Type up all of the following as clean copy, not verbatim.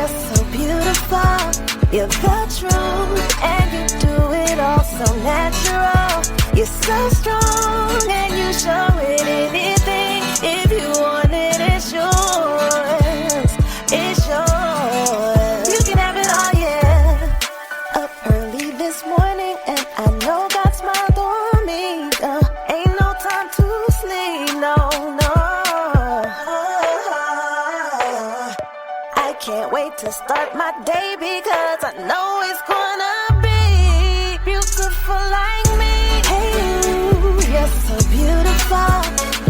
you're so beautiful. You're the truth, and you do it all so natural. You're so strong, and you show it anything. If you want it, it's yours. It's yours. You can have it all, yeah. Up early this morning, and I know God smiled on me. Ain't no time to sleep, no. I can't wait to start my day because I know it's gonna be beautiful like me. Hey, you're so beautiful.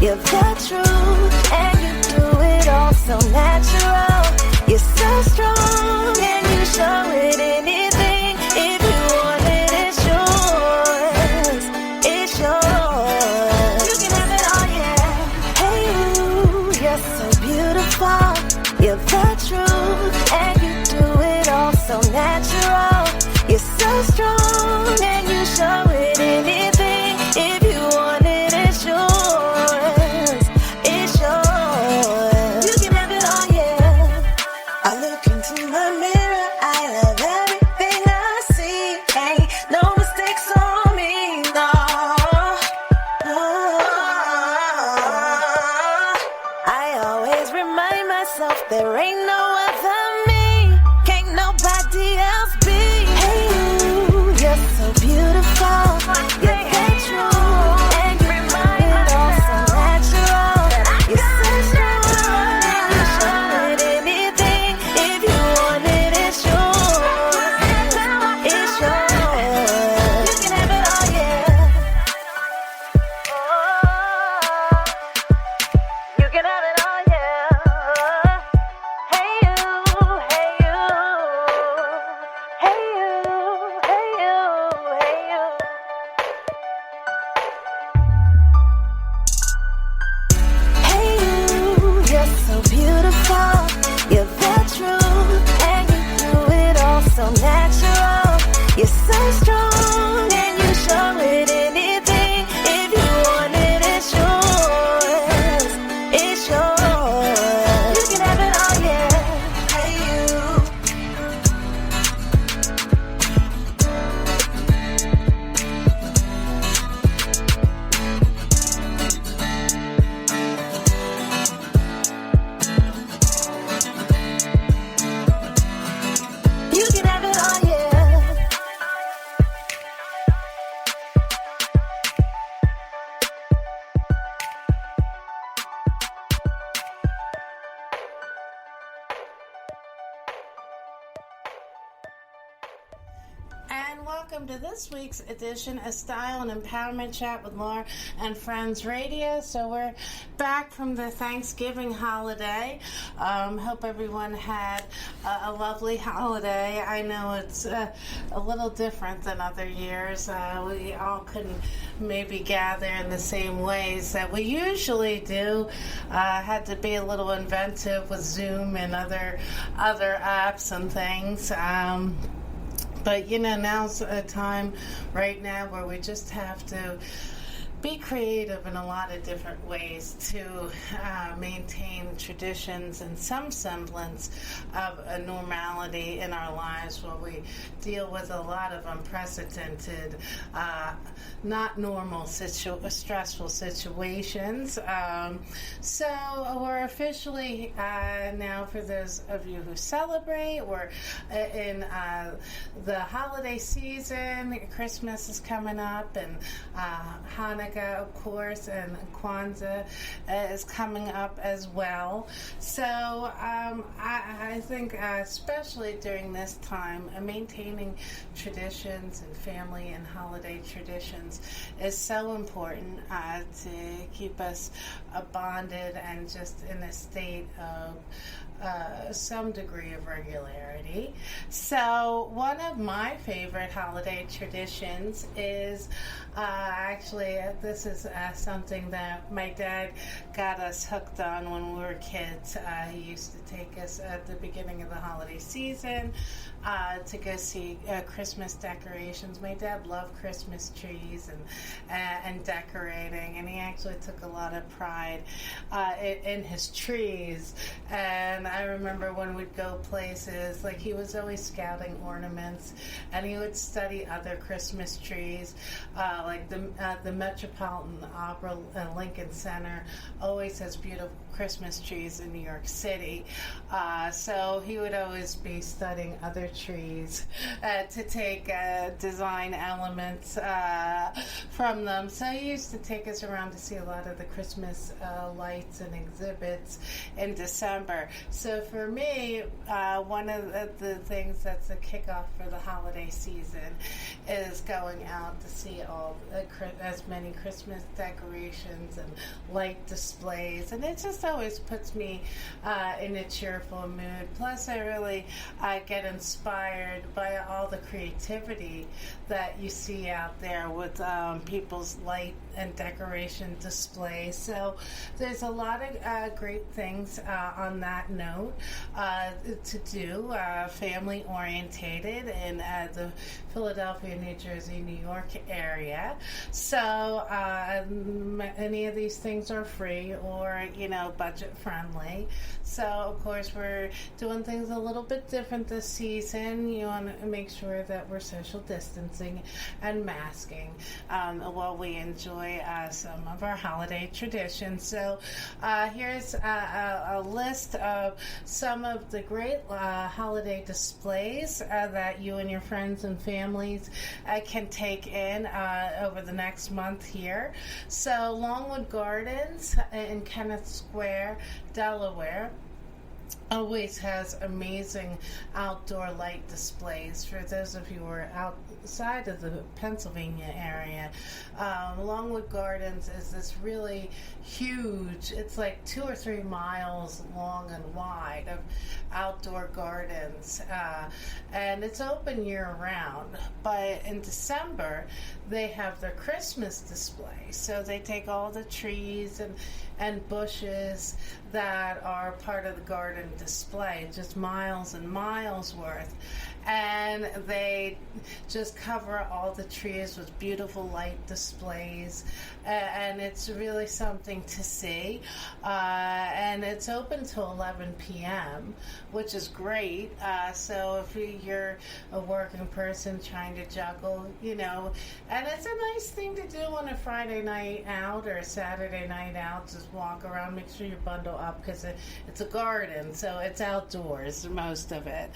You're the truth, and you do it all so natural. You're so strong, and you show it anything. If you want it, it's yours. It's yours. You can have it all, yeah. Hey, you're so beautiful. You're the truth, and you do it all so natural. You're so strong, and you show it anything. If you want it, it's yours. It's yours. You can have it all, yeah. I look into my mirror, I love everything I see. Ain't no mistakes on me, no. I always remind myself there ain't no other me. Can't nobody else be. Hey, you're so beautiful. You're the truth, and you do it all so natural. You're so strong, and you show it anything. If you want it, it's yours. It's yours. You can have it all, yeah. You can have it all, yeah. Hey you, hey you, hey you, hey you, hey you. Hey you're so beautiful. You're the truth, and you do it all so natural. You're so strong, and you show it anything. If you want it, it's yours. It's yours. You can have it all, yeah. Hey you. You can have it all, yeah. And welcome to this week's edition of Style and Empowerment Chat with Laura and Friends Radio. So we're back from the Thanksgiving holiday. Hope everyone had a lovely holiday. I know it's a little different than other years. We all couldn't maybe gather in the same ways that we usually do. Had to be a little inventive with Zoom and other apps and things. But, now's a time right now where we just have to be creative in a lot of different ways to maintain traditions and some semblance of a normality in our lives while we deal with a lot of unprecedented, not normal, stressful situations. So we're officially now, for those of you who celebrate, we're in the holiday season. Christmas is coming up, and Hanukkah, of course, and Kwanzaa is coming up as well. So I think especially during this time, maintaining traditions and family and holiday traditions is so important to keep us bonded and just in a state of some degree of regularity. So one of my favorite holiday traditions is actually this is something that my dad got us hooked on when we were kids. He used to take us at the beginning of the holiday season to go see Christmas decorations. My dad loved Christmas trees and decorating, and he actually took a lot of pride in his trees. And And I remember when we'd go places, like he was always scouting ornaments, and he would study other Christmas trees, like the Metropolitan Opera Lincoln Center always has beautiful Christmas trees in New York City. So he would always be studying other trees to take design elements from them. So he used to take us around to see a lot of the Christmas lights and exhibits in December. So for me, one of the things that's a kickoff for the holiday season is going out to see as many Christmas decorations and light displays, and it just always puts me in a cheerful mood. Plus, I really get inspired by all the creativity that you see out there with people's light and decoration displays. So there's a lot of great things on that note to do, family orientated in the Philadelphia, New Jersey, New York area. So many of these things are free or, budget friendly. So of course we're doing things a little bit different this season. You want to make sure that we're social distancing and masking while we enjoy some of our holiday traditions. So here's a list of some of the great holiday displays that you and your friends and families can take in over the next month here. So Longwood Gardens in Kenneth Square, Delaware, always has amazing outdoor light displays. For those of you who are outside of the Pennsylvania area, Longwood Gardens is this really huge, it's like 2 or 3 miles long and wide of outdoor gardens, and it's open year round. But in December they have their Christmas display, so they take all the trees and bushes that are part of the garden display, just miles and miles worth, and they just cover all the trees with beautiful light displays, and it's really something to see. And it's open till 11 p.m., which is great. So if you're a working person trying to juggle, and it's a nice thing to do on a Friday night out or a Saturday night out, just walk around, make sure you bundle up, because it's a garden, so it's outdoors, most of it.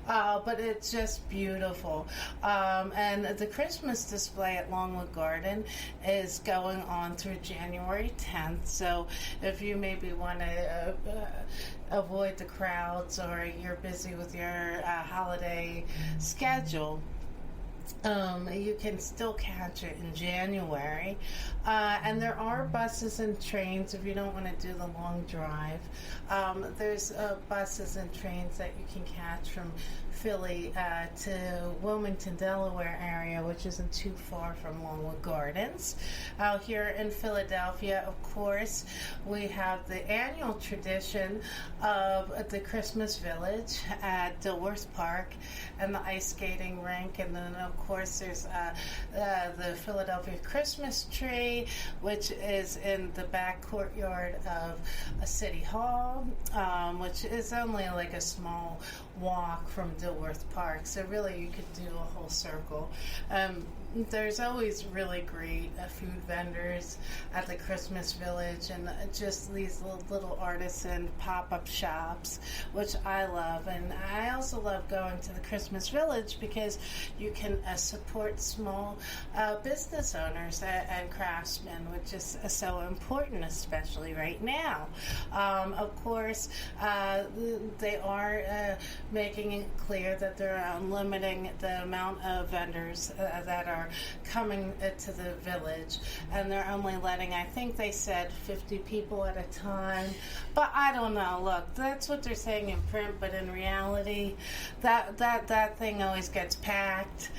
But it's just beautiful. And the Christmas display at Longwood Garden is going on through January 10th. So if you maybe want to avoid the crowds, or you're busy with your holiday schedule, you can still catch it in January. And there are buses and trains if you don't want to do the long drive. There's buses and trains that you can catch from Philly to Wilmington, Delaware area, which isn't too far from Longwood Gardens. Out here in Philadelphia, of course, we have the annual tradition of the Christmas Village at Dilworth Park and the ice skating rink, and then of course there's the Philadelphia Christmas tree, which is in the back courtyard of a City Hall, which is only like a small walk from Dilworth Park, so really you could do a whole circle. There's always really great food vendors at the Christmas Village, and just these little artisan pop-up shops, which I love. And I also love going to the Christmas Village because you can support small business owners and craftsmen, which is so important, especially right now. Of course, they are making it clear that they're limiting the amount of vendors that are coming to the village, and they're only letting, I think they said, 50 people at a time, but I don't know. Look, that's what they're saying in print, but in reality that thing always gets packed.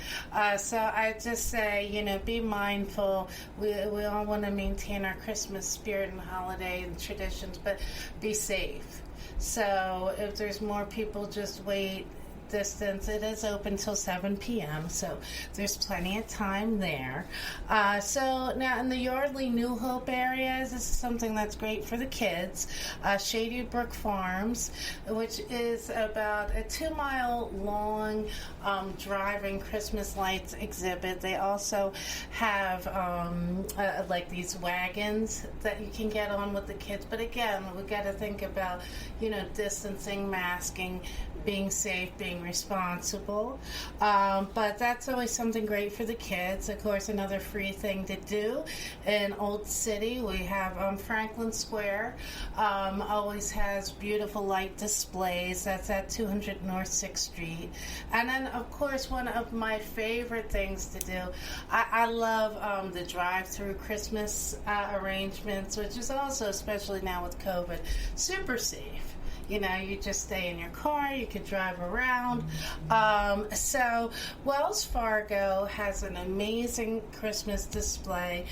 So I just say, be mindful. We all want to maintain our Christmas spirit and holiday and traditions, but be safe. So if there's more people, just wait distance. It is open till 7 p.m., so there's plenty of time there. So now in the Yardley New Hope areas, this is something that's great for the kids. Shady Brook Farms, which is about a 2-mile long driving Christmas lights exhibit. They also have like these wagons that you can get on with the kids. But again, we got to think about, distancing, masking, being safe, being responsible. But that's always something great for the kids. Of course, another free thing to do in Old City, we have Franklin Square. Always has beautiful light displays. That's at 200 North 6th Street. And then, of course, one of my favorite things to do, I love the drive-through Christmas arrangements, which is also, especially now with COVID, super safe. You just stay in your car, you could drive around. So Wells Fargo has an amazing Christmas display.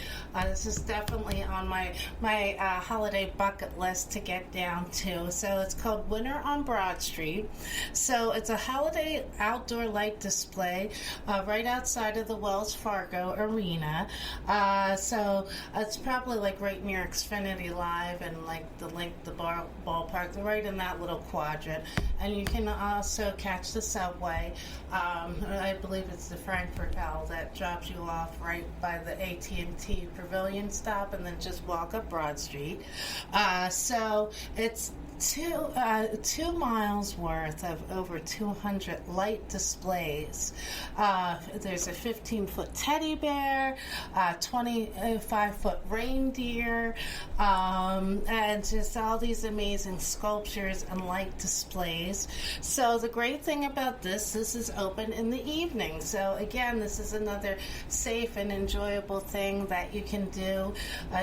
This is definitely on my holiday bucket list to get down to. So it's called Winter on Broad Street. So it's a holiday outdoor light display right outside of the Wells Fargo Arena. So it's probably like right near Xfinity Live and like the ballpark. They're right in that little quadrant, and you can also catch the subway. I believe it's the Frankfurt L that drops you off right by the AT&T Pavilion stop, and then just walk up Broad Street. So it's 2 miles worth of over 200 light displays. There's a 15-foot teddy bear, 25-foot reindeer, and just all these amazing sculptures and light displays. So the great thing about this is open in the evening. So again, this is another safe and enjoyable thing that you can do.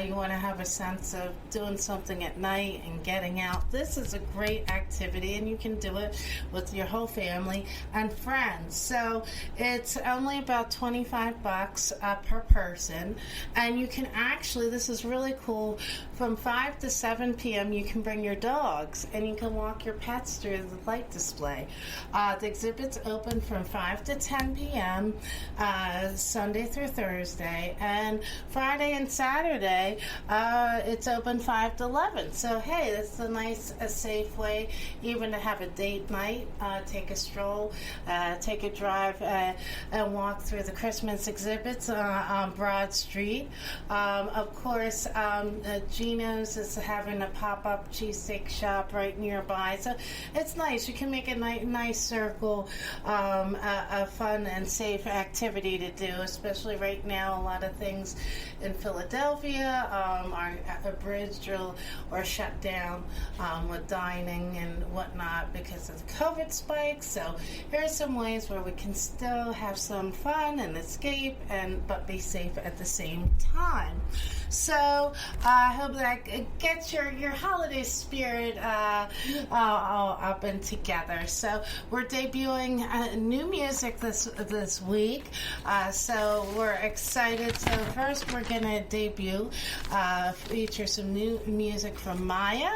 You want to have a sense of doing something at night and getting out. This is a great activity, and you can do it with your whole family and friends. So it's only about $25 per person, and you can actually, this is really cool, from 5 to 7 p.m. you can bring your dogs and you can walk your pets through the light display. The exhibit's open from 5 to 10 p.m. Sunday through Thursday, and Friday and Saturday it's open 5 to 11. So hey, it's a safe way even to have a date night, take a stroll, take a drive, and walk through the Christmas exhibits on Broad Street. Of course, Gino's is having a pop-up cheesesteak shop right nearby, so it's nice. You can make a nice circle, a fun and safe activity to do, especially right now. A lot of things in Philadelphia are abridged or shut down with dining and whatnot because of the COVID spike. So here are some ways where we can still have some fun and escape, but be safe at the same time. So I hope that gets your holiday spirit all up and together. So we're debuting new music this week. So we're excited. So first we're going to debut, feature some new music from Maya,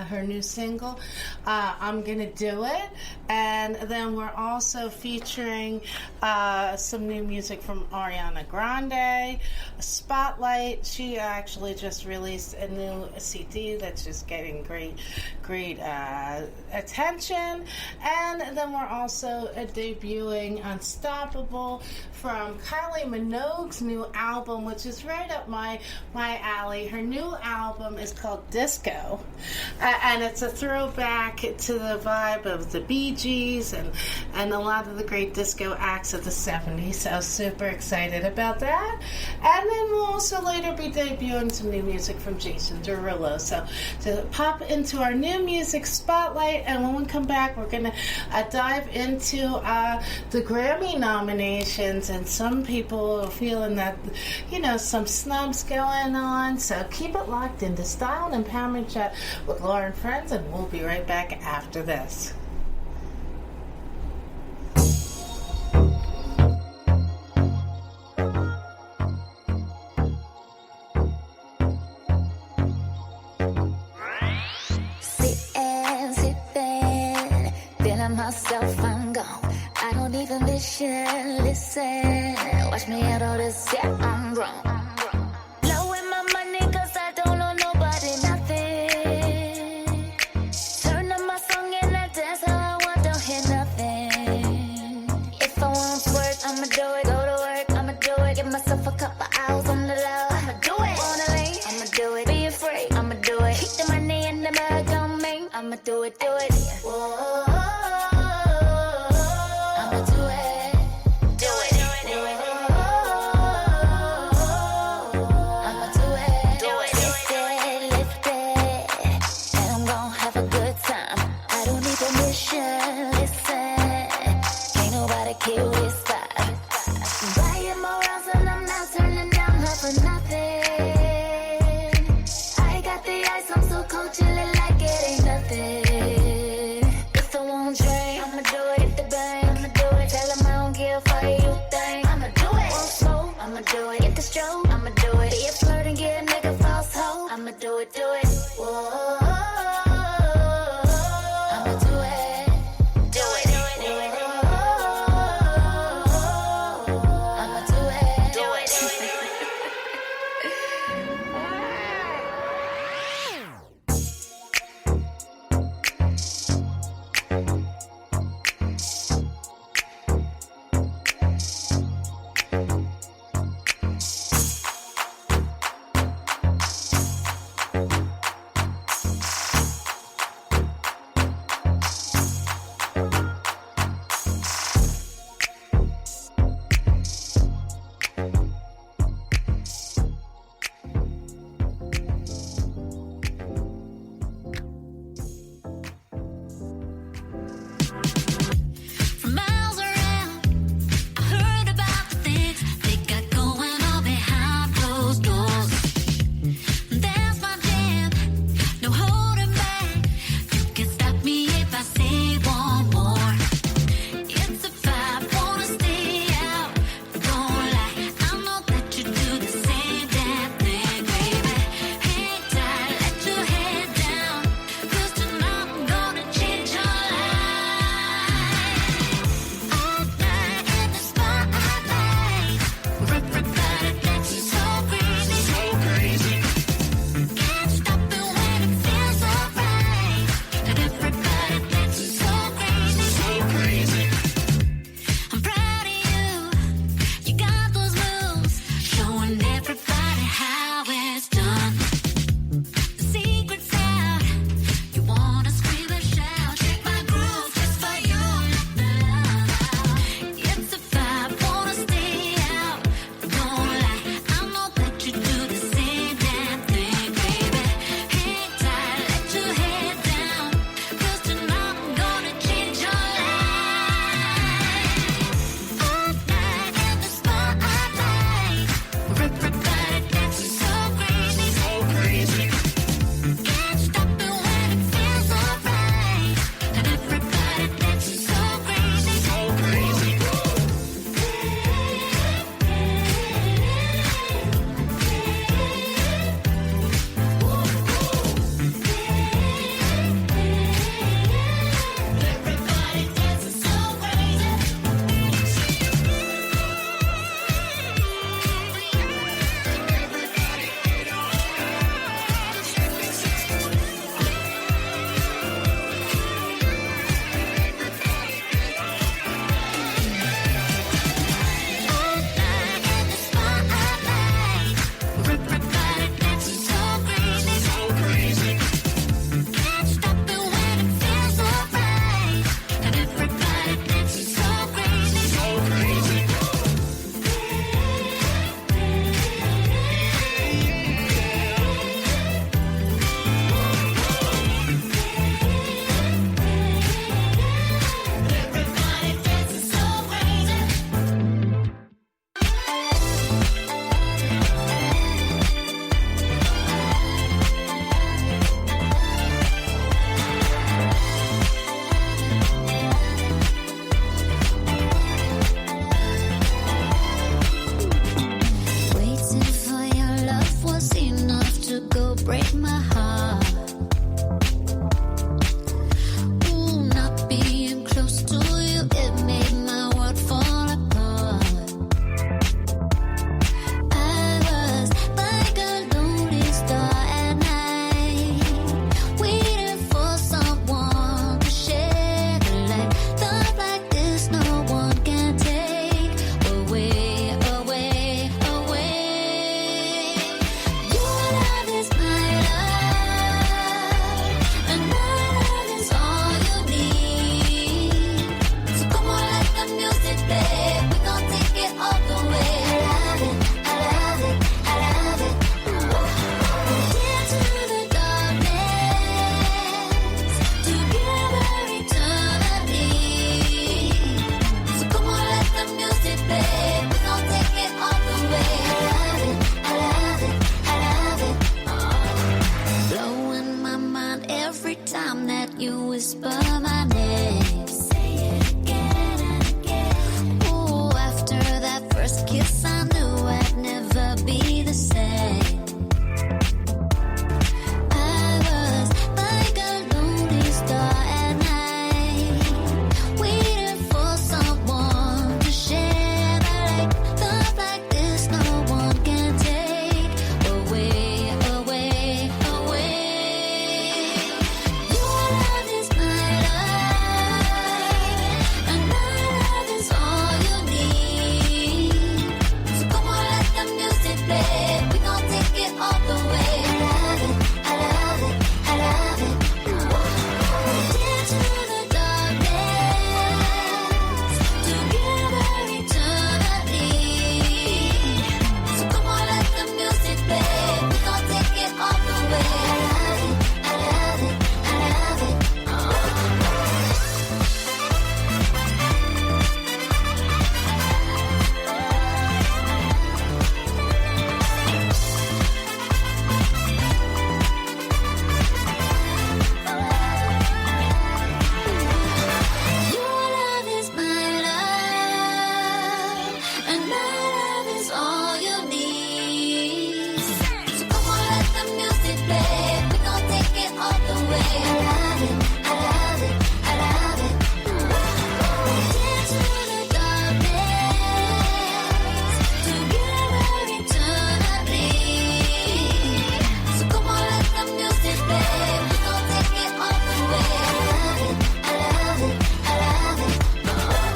her new single, I'm Gonna Do It. And then we're also featuring some new music from Ariana Grande, Spotlight. She actually just released a new CD that's just getting great attention. And then we're also debuting Unstoppable from Kylie Minogue's new album, which is right up my alley. Her new album is called Disco, and it's a throwback to the vibe of the Bee Gees and a lot of the great disco acts of the 70s. So super excited about that. And then we'll also later be debuting some new music from Jason Derulo. So to pop into our new music spotlight, and when we come back, we're going to dive into the Grammy nominations, and some people are feeling that, some snubs going on. So keep it locked into Style and Empowerment Chat with Laura and Friends, and we'll be right back after this. Sipping, feeling myself, I'm gone. need permission. Listen, watch me out all this, yeah, I'm wrong. Blowing my money cause I don't owe nobody nothing. Turn up my song and I dance how I want, don't hear nothing. If I want work, I'ma do it. Go to work, I'ma do it. Give myself a couple hours on the low, I'ma do it. Wanna lean, I'ma do it. Be afraid, I'ma do it. Keep the money in the bag on me, I'ma do it, do it. Whoa. but every time that you whisper my name, say it again and again. Ooh, after that first kiss, I knew I'd never be the same. I was like a lonely star at night, waiting for someone to share the light. Love like this, no one can take away, away, away. Your love is my life, and my love is all you need. So come on, let the music play. We gon' take it all the way. I love it, I love it, I love it. Into the darkness, together eternally. So come on, let the music play. We gon' take it all the way. I love it, I love it, I love Your love is my love, and my love is all you need. So come on, let the music play. We gon' take it all the way. I love it, I love it, I love it. Into the darkness, together eternally. So come on, let the music play. We gon' take it all the way. I love it, I love it, I love it.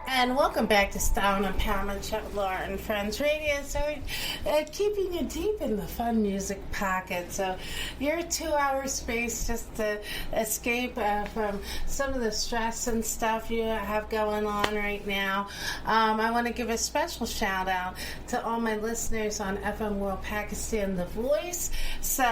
And welcome back to Style and Empowerment Chat with Laura and Friends Radio. So keeping you deep in the fun music pocket. So your 2-hour space just to escape from some of the stress and stuff you have going on right now. I want to give a special shout out to all my listeners on FM World Pakistan, The Voice. So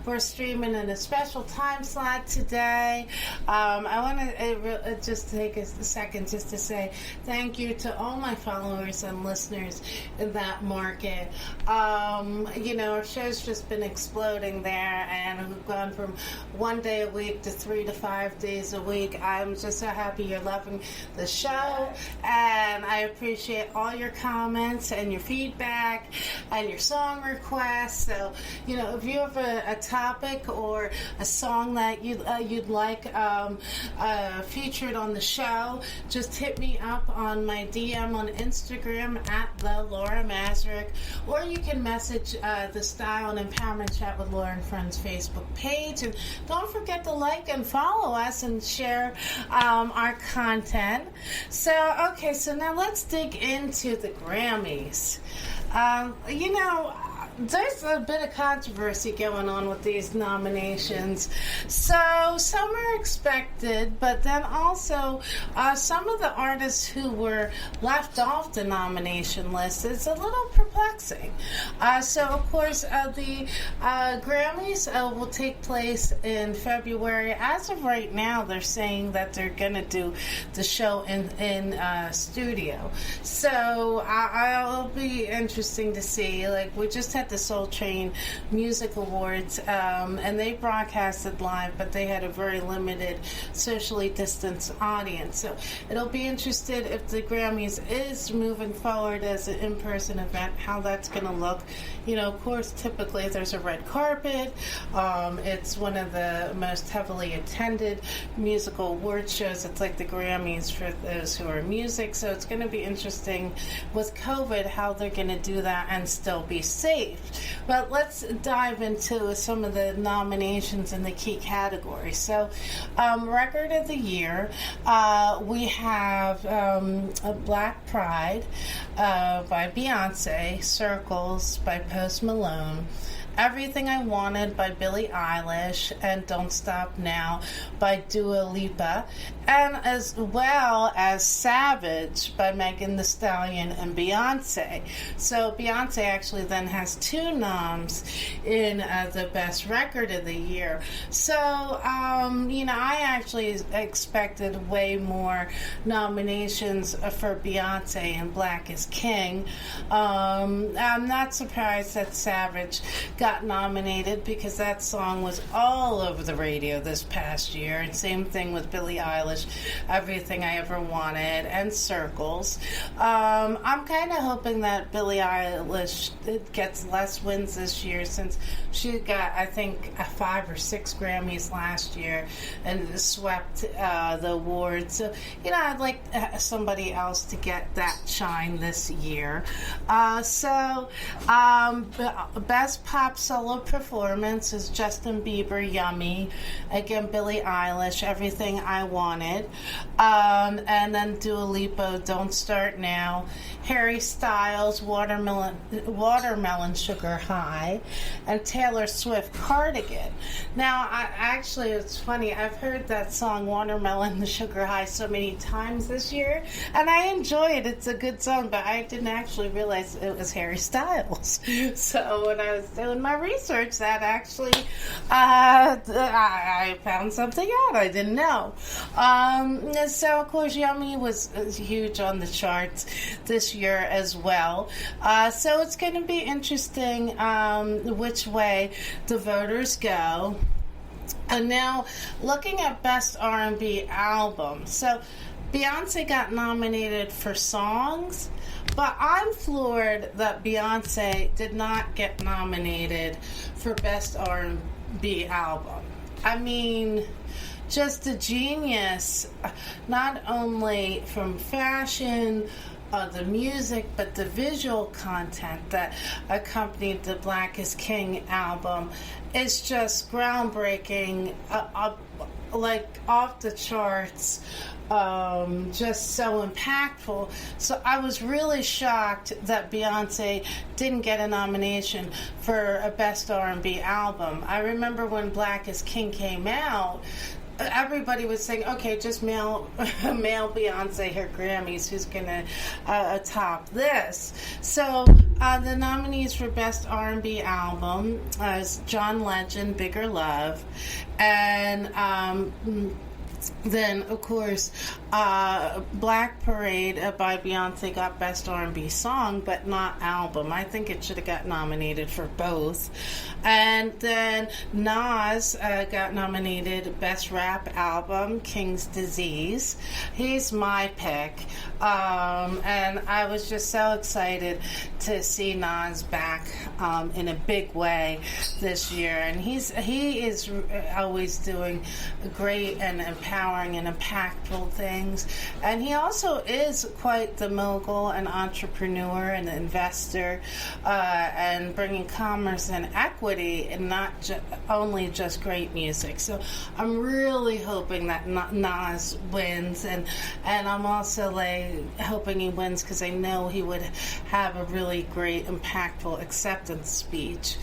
we're streaming in a special time slot today. I want to just take a second just to say thank you to all my followers and listeners in that market. Our show's just been exploding there, and we've gone from 1 day a week to 3 to 5 days a week. I'm just so happy you're loving the show, and I appreciate all your comments and your feedback and your song requests. So, if you have a topic or a song that you'd like featured on the show, just hit me up on my DM on Instagram at the Laura Mazurek, or you can message the Style and Empowerment Chat with Laura and Friends Facebook page. And don't forget to like and follow us and share our content. So now let's dig into the Grammys. There's a bit of controversy going on with these nominations. So some are expected, but then also some of the artists who were left off the nomination list, it's a little perplexing. So of course the Grammys will take place in February. As of right now, they're saying that they're going to do the show in studio. So it'll be interesting to see. Like, we just had the Soul Train Music Awards, and they broadcasted live, but they had a very limited socially distanced audience. So it'll be interesting if the Grammys is moving forward as an in-person event, how that's going to look. Of course, typically there's a red carpet. It's one of the most heavily attended musical award shows. It's like the Grammys for those who are music. So it's going to be interesting with COVID how they're going to do that and still be safe. But let's dive into some of the nominations in the key categories. So, Record of the Year, we have Black Pride by Beyonce, Circles by Post Malone, Everything I Wanted by Billie Eilish and Don't Stop Now by Dua Lipa, and as well as Savage by Megan Thee Stallion and Beyonce. So Beyonce actually then has 2 noms in the Best Record of the Year. So, I actually expected way more nominations for Beyonce and Black is King. I'm not surprised that Savage got nominated because that song was all over the radio this past year. And same thing with Billie Eilish, Everything I Ever Wanted, and Circles. I'm kind of hoping that Billie Eilish gets less wins this year since she got, I think, 5 or 6 Grammys last year and swept the awards. So, I'd like somebody else to get that shine this year. Best Pop Solo Performance is Justin Bieber, Yummy. Again, Billie Eilish, Everything I Wanted. And then Dua Lipa, Don't Start Now. Harry Styles, Watermelon Sugar High. And Taylor Swift, Cardigan. Now, it's funny, I've heard that song, Watermelon Sugar High, so many times this year, and I enjoy it. It's a good song, but I didn't actually realize it was Harry Styles. So when I was doing my research, that actually, I found something out I didn't know. So, of course, Yummy was huge on the charts this year as well. So it's going to be interesting which way the voters go. And now, looking at Best R&B Album. So, Beyonce got nominated for songs, but I'm floored that Beyonce did not get nominated for Best R&B Album. I mean, just a genius, not only from fashion, the music, but the visual content that accompanied the Black is King album is just groundbreaking, like off the charts, just so impactful. So I was really shocked that Beyonce didn't get a nomination for a Best R&B album. I remember when Black is King came out, everybody was saying, okay, just mail Beyonce her Grammys. Who's going to top this? So the nominees for Best R&B Album is John Legend, Bigger Love, and then, of course, Black Parade by Beyonce got Best R&B Song, but not Album. I think it should have got nominated for both. And then Nas got nominated Best Rap Album, King's Disease. He's my pick. And I was just so excited to see Nas back in a big way this year. And he is always doing great and empowering and impactful things. And he also is quite the mogul and entrepreneur and investor, and bringing commerce and equity and not only just great music. So I'm really hoping that Nas wins, and I'm also hoping he wins because I know he would have a really great, impactful acceptance speech.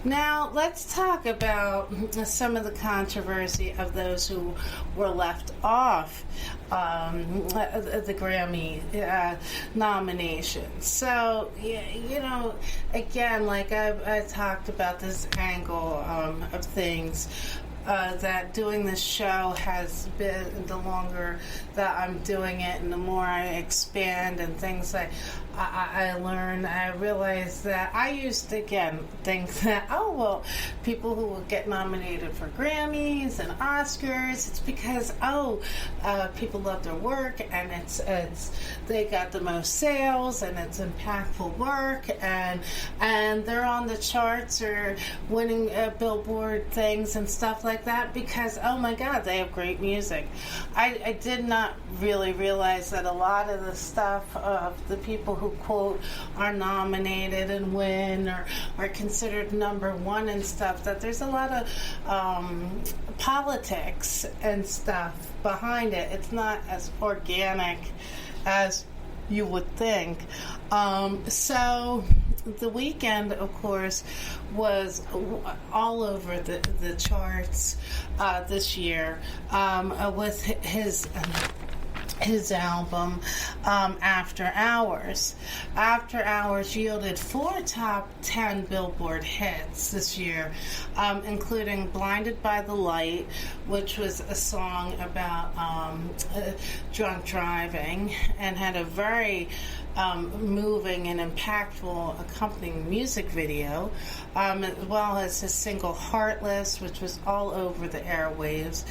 Now, let's talk about some of the controversy of those who were left off the Grammy nominations. So, again, like I talked about this angle of things, that doing this show has been, the longer that I'm doing it and the more I expand and things I learn, I realize that I used to, again, think that, people who will get nominated for Grammys and Oscars, it's because, people love their work and it's they got the most sales and it's impactful work and they're on the charts or winning Billboard things and stuff like that because, oh my God, they have great music. I did not really realize that a lot of the stuff of the people who, quote, are nominated and win or are considered number one and stuff, that there's a lot of politics and stuff behind it. It's not as organic as you would think. So The Weeknd, of course, was all over the charts this year with his album After Hours. After Hours yielded 4 top 10 Billboard hits this year, including Blinded by the Light, which was a song about drunk driving and had a very moving and impactful accompanying music video, as well as his single Heartless, which was all over the airwaves,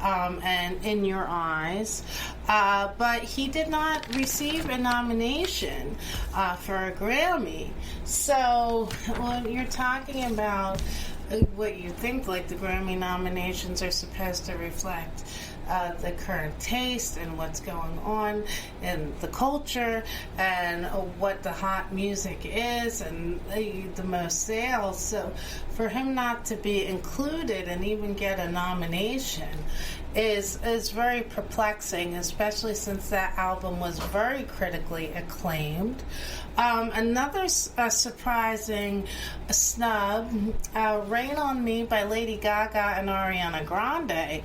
and In Your Eyes. But he did not receive a nomination for a Grammy. So when you're talking about what you think like the Grammy nominations are supposed to reflect the current taste and what's going on in the culture and what the hot music is and the most sales. So for him not to be included and even get a nomination is very perplexing, especially since that album was very critically acclaimed. Another surprising snub, Rain on Me by Lady Gaga and Ariana Grande,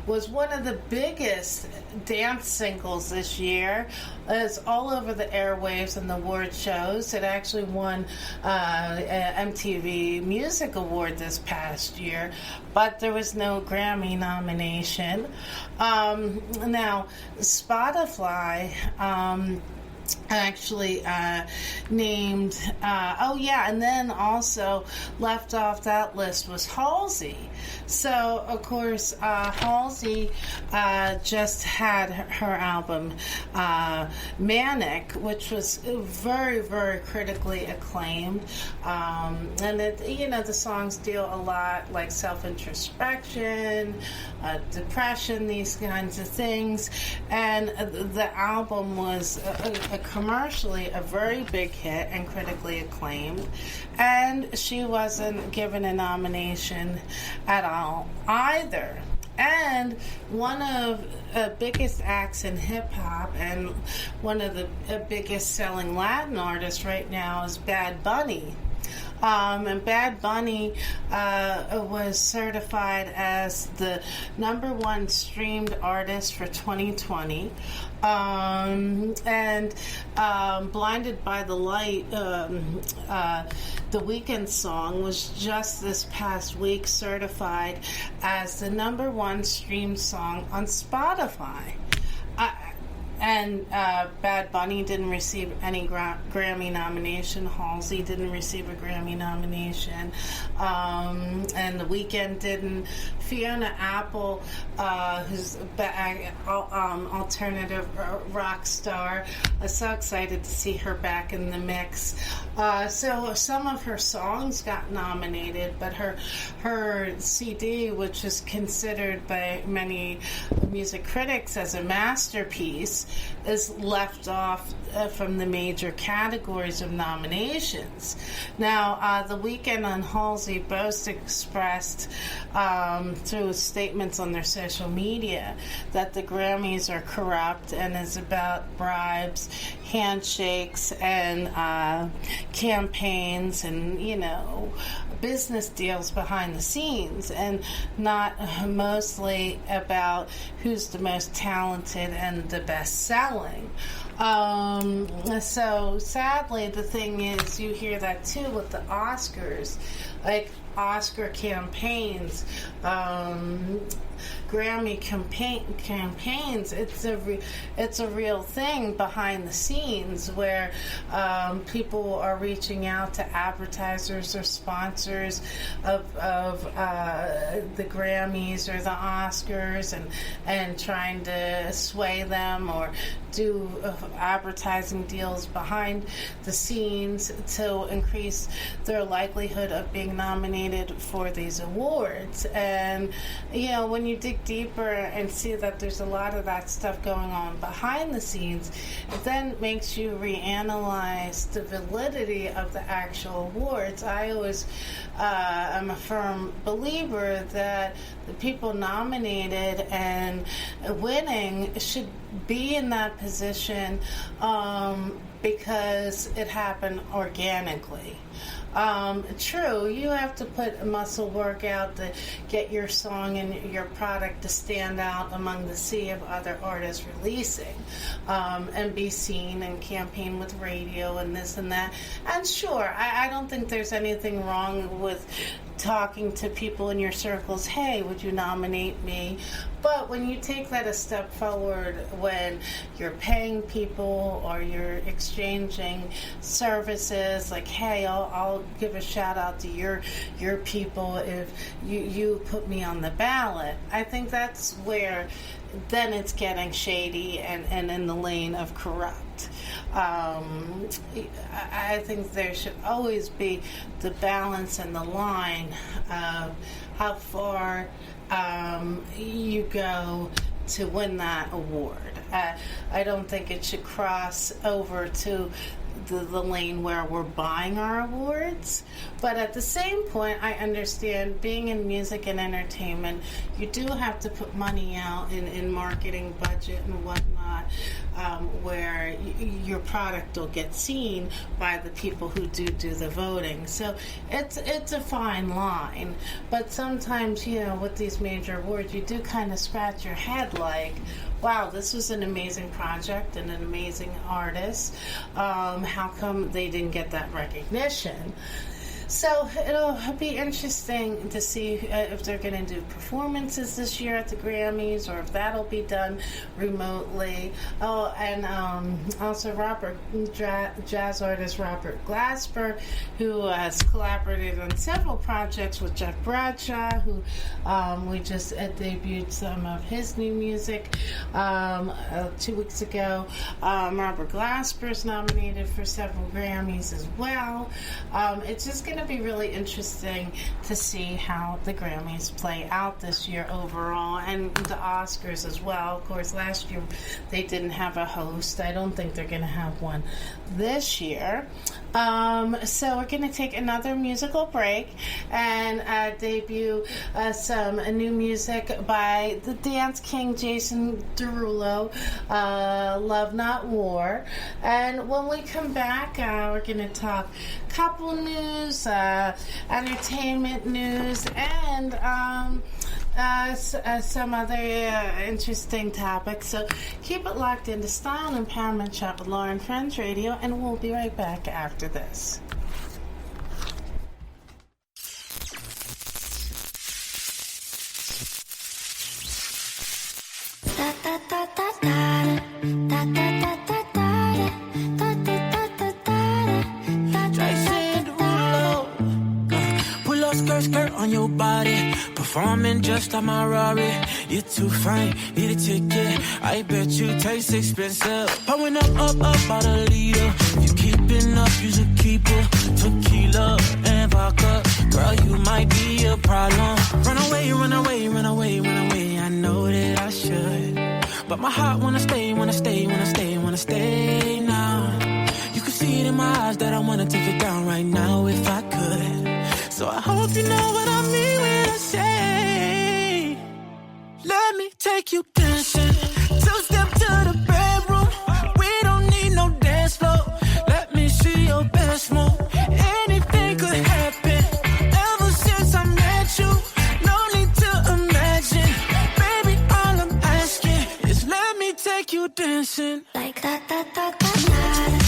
was one of the biggest dance singles this year. It's all over the airwaves and the award shows. It actually won an MTV Music Award this past year, but there was no Grammy nomination. Now, Spotify actually named, and then also left off that list was Halsey. So, of course, Halsey just had her album Manic, which was very, very critically acclaimed. And the songs deal a lot like self-introspection, depression, these kinds of things. And the album was commercially a very big hit and critically acclaimed, and she wasn't given a nomination at all either. And one of the biggest acts in hip-hop and one of the biggest selling Latin artists right now is Bad Bunny. And Bad Bunny was certified as the #1 streamed artist for 2020. Blinded by the Light, the Weeknd song, was just this past week certified as the #1 streamed song on Spotify. And Bad Bunny didn't receive any Grammy nomination. Halsey didn't receive a Grammy nomination. And The Weeknd didn't. Fiona Apple, who's an alternative rock star, I was so excited to see her back in the mix. So some of her songs got nominated, but her CD, which is considered by many music critics as a masterpiece, is left off from the major categories of nominations. Now, The Weeknd and Halsey both expressed through statements on their social media that the Grammys are corrupt and is about bribes, handshakes, and campaigns and, business deals behind the scenes, and not mostly about who's the most talented and the best selling. So sadly, the thing is, you hear that too with the Oscars, like Oscar campaigns, Grammy campaigns. It's a real thing behind the scenes where people are reaching out to advertisers or sponsors of the Grammys or the Oscars and trying to sway them or do advertising deals behind the scenes to increase their likelihood of being nominated for these awards. And when you dig deeper and see that there's a lot of that stuff going on behind the scenes, it then makes you reanalyze the validity of the actual awards. I always am a firm believer that the people nominated and winning should be in that position because it happened organically. True, you have to put muscle work out to get your song and your product to stand out among the sea of other artists releasing, and be seen and campaign with radio and this and that. And sure, I don't think there's anything wrong with talking to people in your circles, hey, would you nominate me? But when you take that a step forward, when you're paying people or you're exchanging services, like, hey, I'll give a shout out to your people if you put me on the ballot, I think that's where then it's getting shady and in the lane of corrupt. I think there should always be the balance and the line of how far you go to win that award. I don't think it should cross over to the lane where we're buying our awards, but at the same point, I understand being in music and entertainment, you do have to put money out in marketing budget and whatnot, where your product will get seen by the people who do the voting. So it's a fine line, but sometimes, with these major awards, you do kind of scratch your head like, wow, this was an amazing project and an amazing artist. How come they didn't get that recognition? So it'll be interesting to see if they're going to do performances this year at the Grammys or if that'll be done remotely. Oh, and also jazz artist Robert Glasper, who has collaborated on several projects with Jeff Bradshaw, who we just debuted some of his new music 2 weeks ago. Robert Glasper's nominated for several Grammys as well. It's just going to be really interesting to see how the Grammys play out this year overall, and the Oscars as well. Of course, last year they didn't have a host. I don't think they're going to have one this year. So we're going to take another musical break and debut some new music by the dance king Jason Derulo, Love Not War. And when we come back, we're going to talk couple news, entertainment news, and some other interesting topics. So keep it locked into Style and Empowerment Chat with Laura and Friends Radio, and we'll be right back after this. Skirt on your body, performing just like my Rari. You're too fine, need a ticket. I bet you taste expensive. Pouring up out a leader. If you keeping up, you should keep her. Tequila and vodka, girl, you might be a problem. Run away, run away, run away, run away. I know that I should, but my heart wanna stay, wanna stay, wanna stay, wanna stay now. You can see it in my eyes that I wanna take it down right now if I could. So I hope you know what I mean when I say, let me take you dancing. Two-step to the bedroom. We don't need no dance floor. Let me see your best move. Anything could happen. Ever since I met you, no need to imagine. Baby, all I'm asking is let me take you dancing. Like that, that, that, that, that.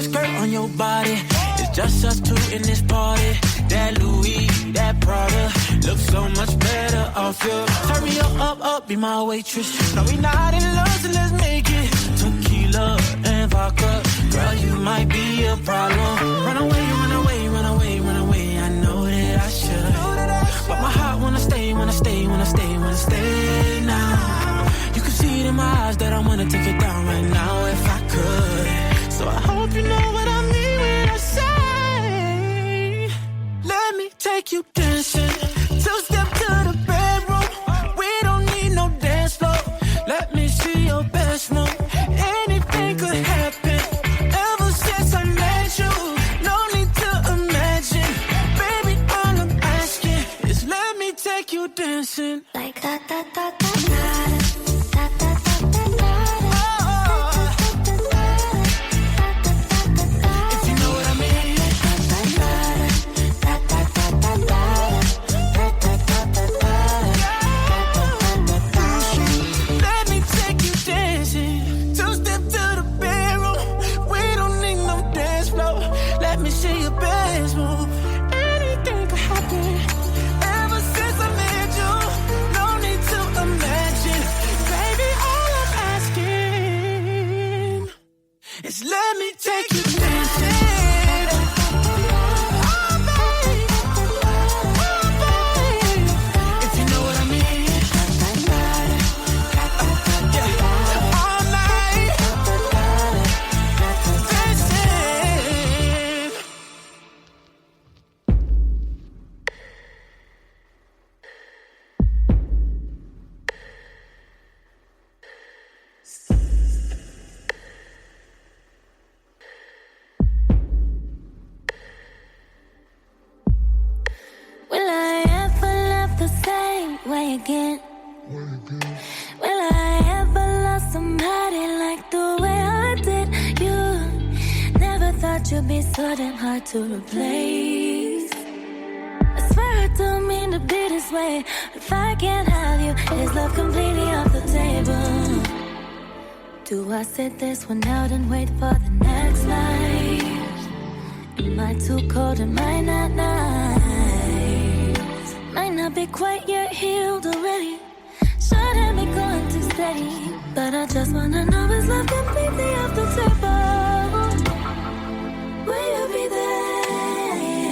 Skirt on your body, it's just us two in this party. That Louis, that Prada, looks so much better off you. Hurry up, be my waitress. No, we not in love, so let's make it. Tequila and vodka, girl, you might be a problem. Run away, run away, run away, run away. I know that I should, but my heart wanna stay, wanna stay, wanna stay, wanna stay now. You can see it in my eyes that I wanna take it down right now if I could. So I hope you know what I mean when I say, let me take you dancing. Two-step to the bedroom. We don't need no dance floor. Let me see your best move. Anything could happen. you dancing. Like da da da da da da da da da. If you know what I mean. Let me take you dancing. Two-step to the bedroom. We don't need no dance floor. Let me see your best move. Anything could happen. Ever since I met you, no need to imagine. Baby, all I'm asking is let me take you dancing. Will I ever love the same way again? Will I ever love somebody like the way I did you? Never thought you'd be so damn hard to replace. I swear I don't mean to be this way. If I can't have you, is love completely off the table? Do I sit this one out and wait for the next night? Am I too cold? Am I not nice? Might not be quite yet healed already. Shouldn't be going too steady. But I just wanna know, is love completely off the table? Will you be there?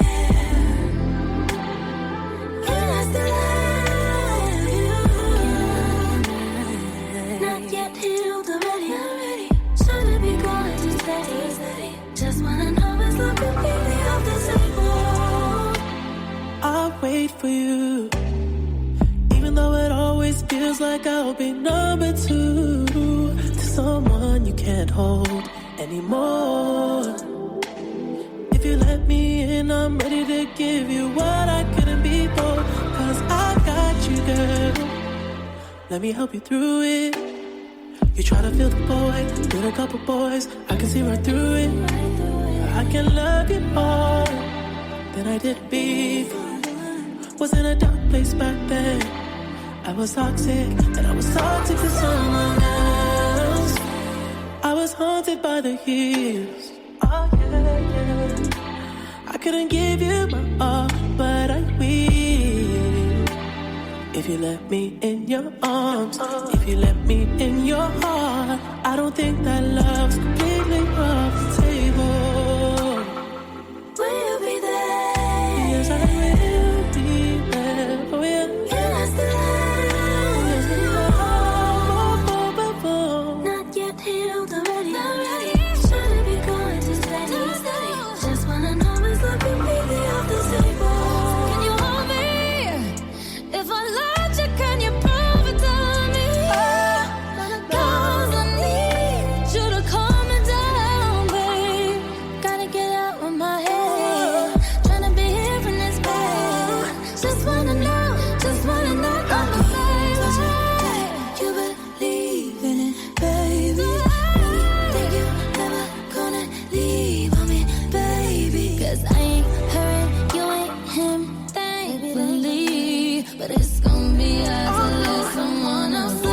Can I still love you? Not yet healed already. Shouldn't be going too steady. Just wanna know, is love completely off the table? I'll wait for you, even though it always feels like I'll be number two to someone you can't hold anymore. If you let me in, I'm ready to give you what I couldn't before. Cause I got you, girl. Let me help you through it. You try to feel the void with a couple boys, I can see right through it. I can love you more than I did before. Was in a dark place back then. I was toxic, and I was toxic to someone else. I was haunted by the years. Oh yeah. I couldn't give you my all, but I will. If you let me in your arms, if you let me in your heart, I don't think that love's completely off the table. Will you be there? Yes, I will be there. Oh yeah. Can I still love you? Not yet healed already. Shouldn't be going too steady. Just wanna know, is love completely off the table? Can you hold me? If I loved you, can you prove it to me? Cause I need you to calm me down, babe. Gotta get out of my head. Tryna be here in this bed. Just wanna know I'm the same. You believe in it, baby. Think you never gonna leave on me, baby. Cause I ain't her, you ain't him, thankfully. But it's gonna be hard to let someone else in.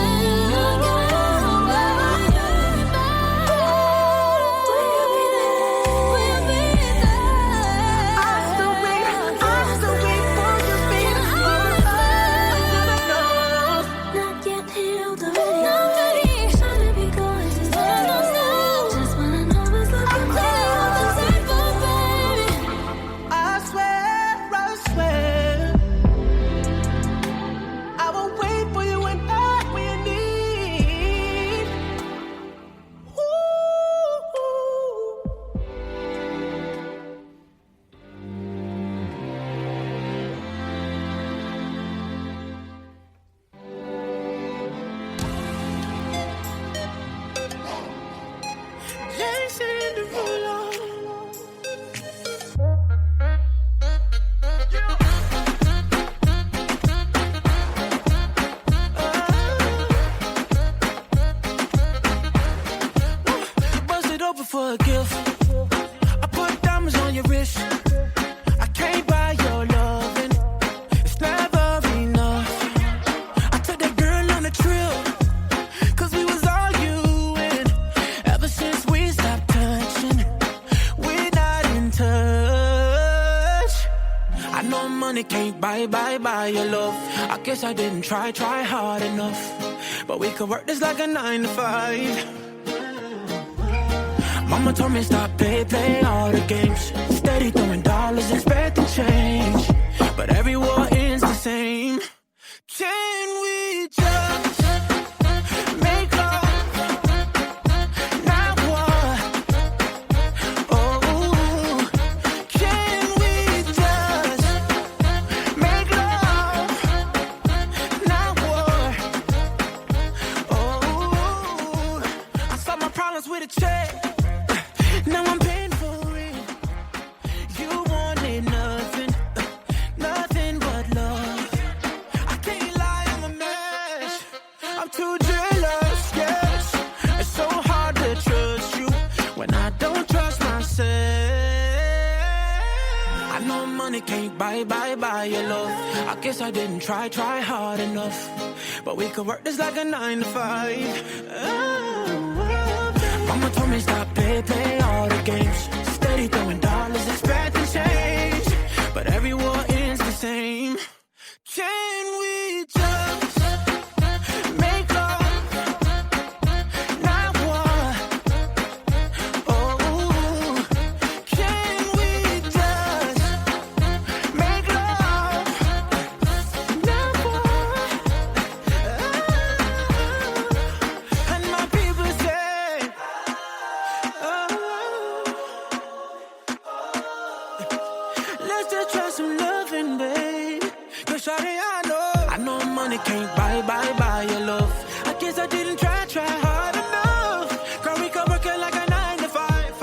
money can't buy your love. I guess I didn't try hard enough. But we could work this like a 9 to 5. Mama told me stop, play all the games. Steady throwing dollars, expecting change. But every war ends the same. Can we just make love, not war? Oh, can we just make love, not war? Oh, I solved my problems with a check. Now I'm paying for it. You wanted nothing, nothing but love. I can't lie, I'm a mess. I'm too jealous, yes. It's so hard to trust you when I don't trust myself. I know money can't buy your love. I guess I didn't try hard enough. But we could work this like a 9 to 5. Mama told me stop, play all the games. Steady throwing dollars, expecting change. But every war ends the same. Can we just make love, not war? Oh, can we just make love, not war? And my people say, let's just try some loving, babe. Cause shawty, I know money can't buy your love. I guess I didn't try hard enough. Girl, we could work it like a 9 to 5.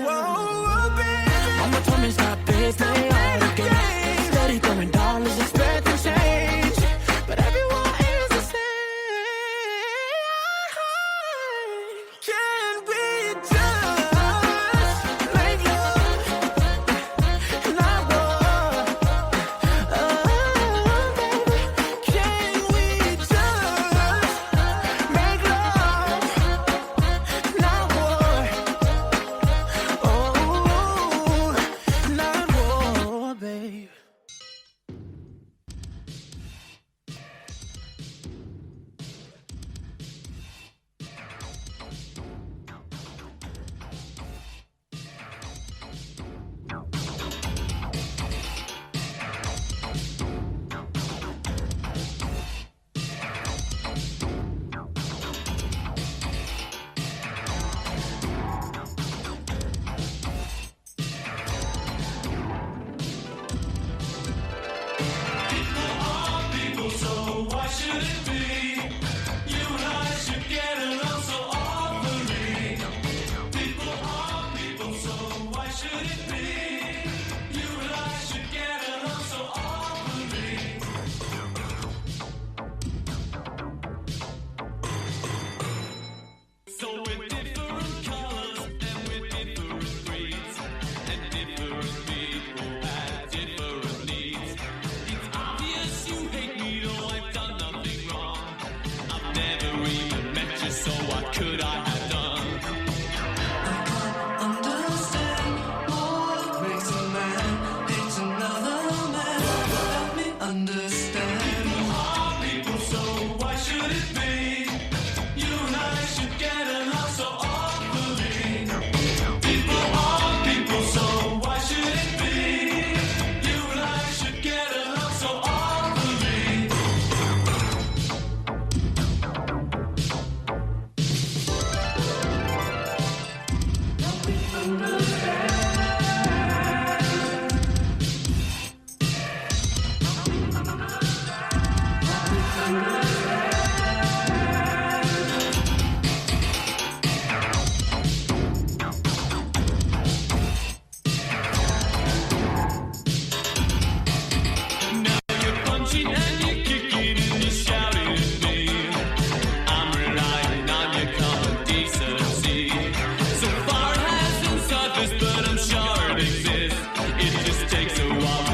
Whoa, baby. Mama told me stop, play all the games. Steady throwing dollars, expecting change. But everyone is the same. Can we just make love, not war? Oh, baby, can we just make love, not war? Oh, not war, babe.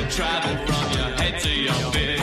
Travel from your head to your feet.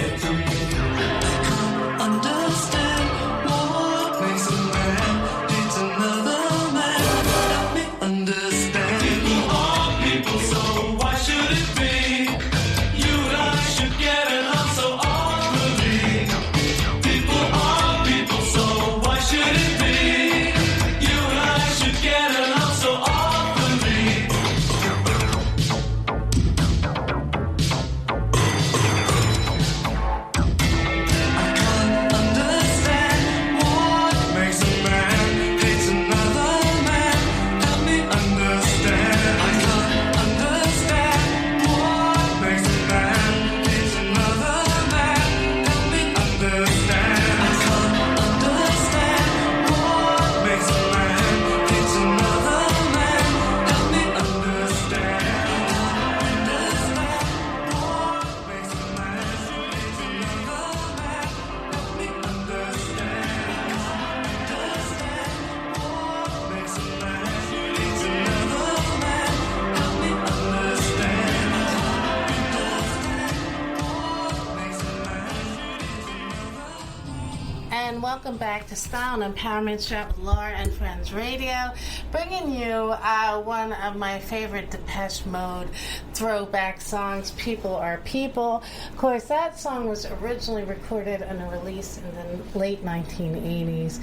and welcome back to Style and Empowerment Chat with Laura and Friends Radio, bringing you one of my favorite Depeche Mode throwback songs, People Are People. Of course, that song was originally recorded and released in the late 1980s.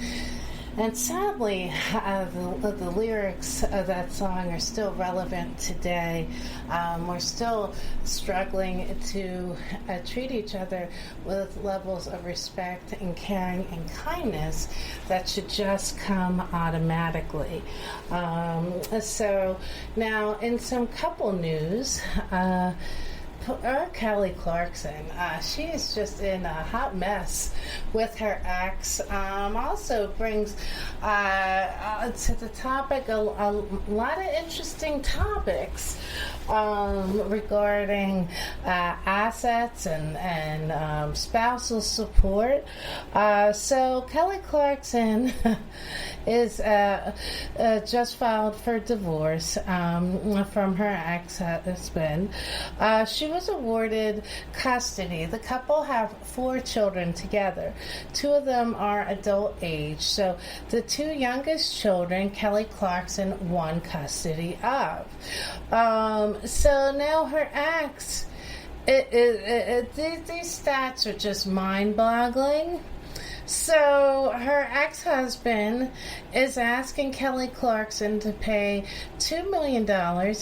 And sadly, the lyrics of that song are still relevant today. We're still struggling to treat each other with levels of respect and caring and kindness that should just come automatically. So now, in some couple news, Kelly Clarkson, she is just in a hot mess with her ex. Also brings to the topic a lot of interesting topics regarding assets and spousal support. So Kelly Clarkson is just filed for divorce from her ex-husband. She was awarded custody. The couple have 4 children together. 2 of them are adult age. So the 2 youngest children, Kelly Clarkson won custody of. So now her ex, these stats are just mind-boggling. So her ex-husband is asking Kelly Clarkson to pay $2 million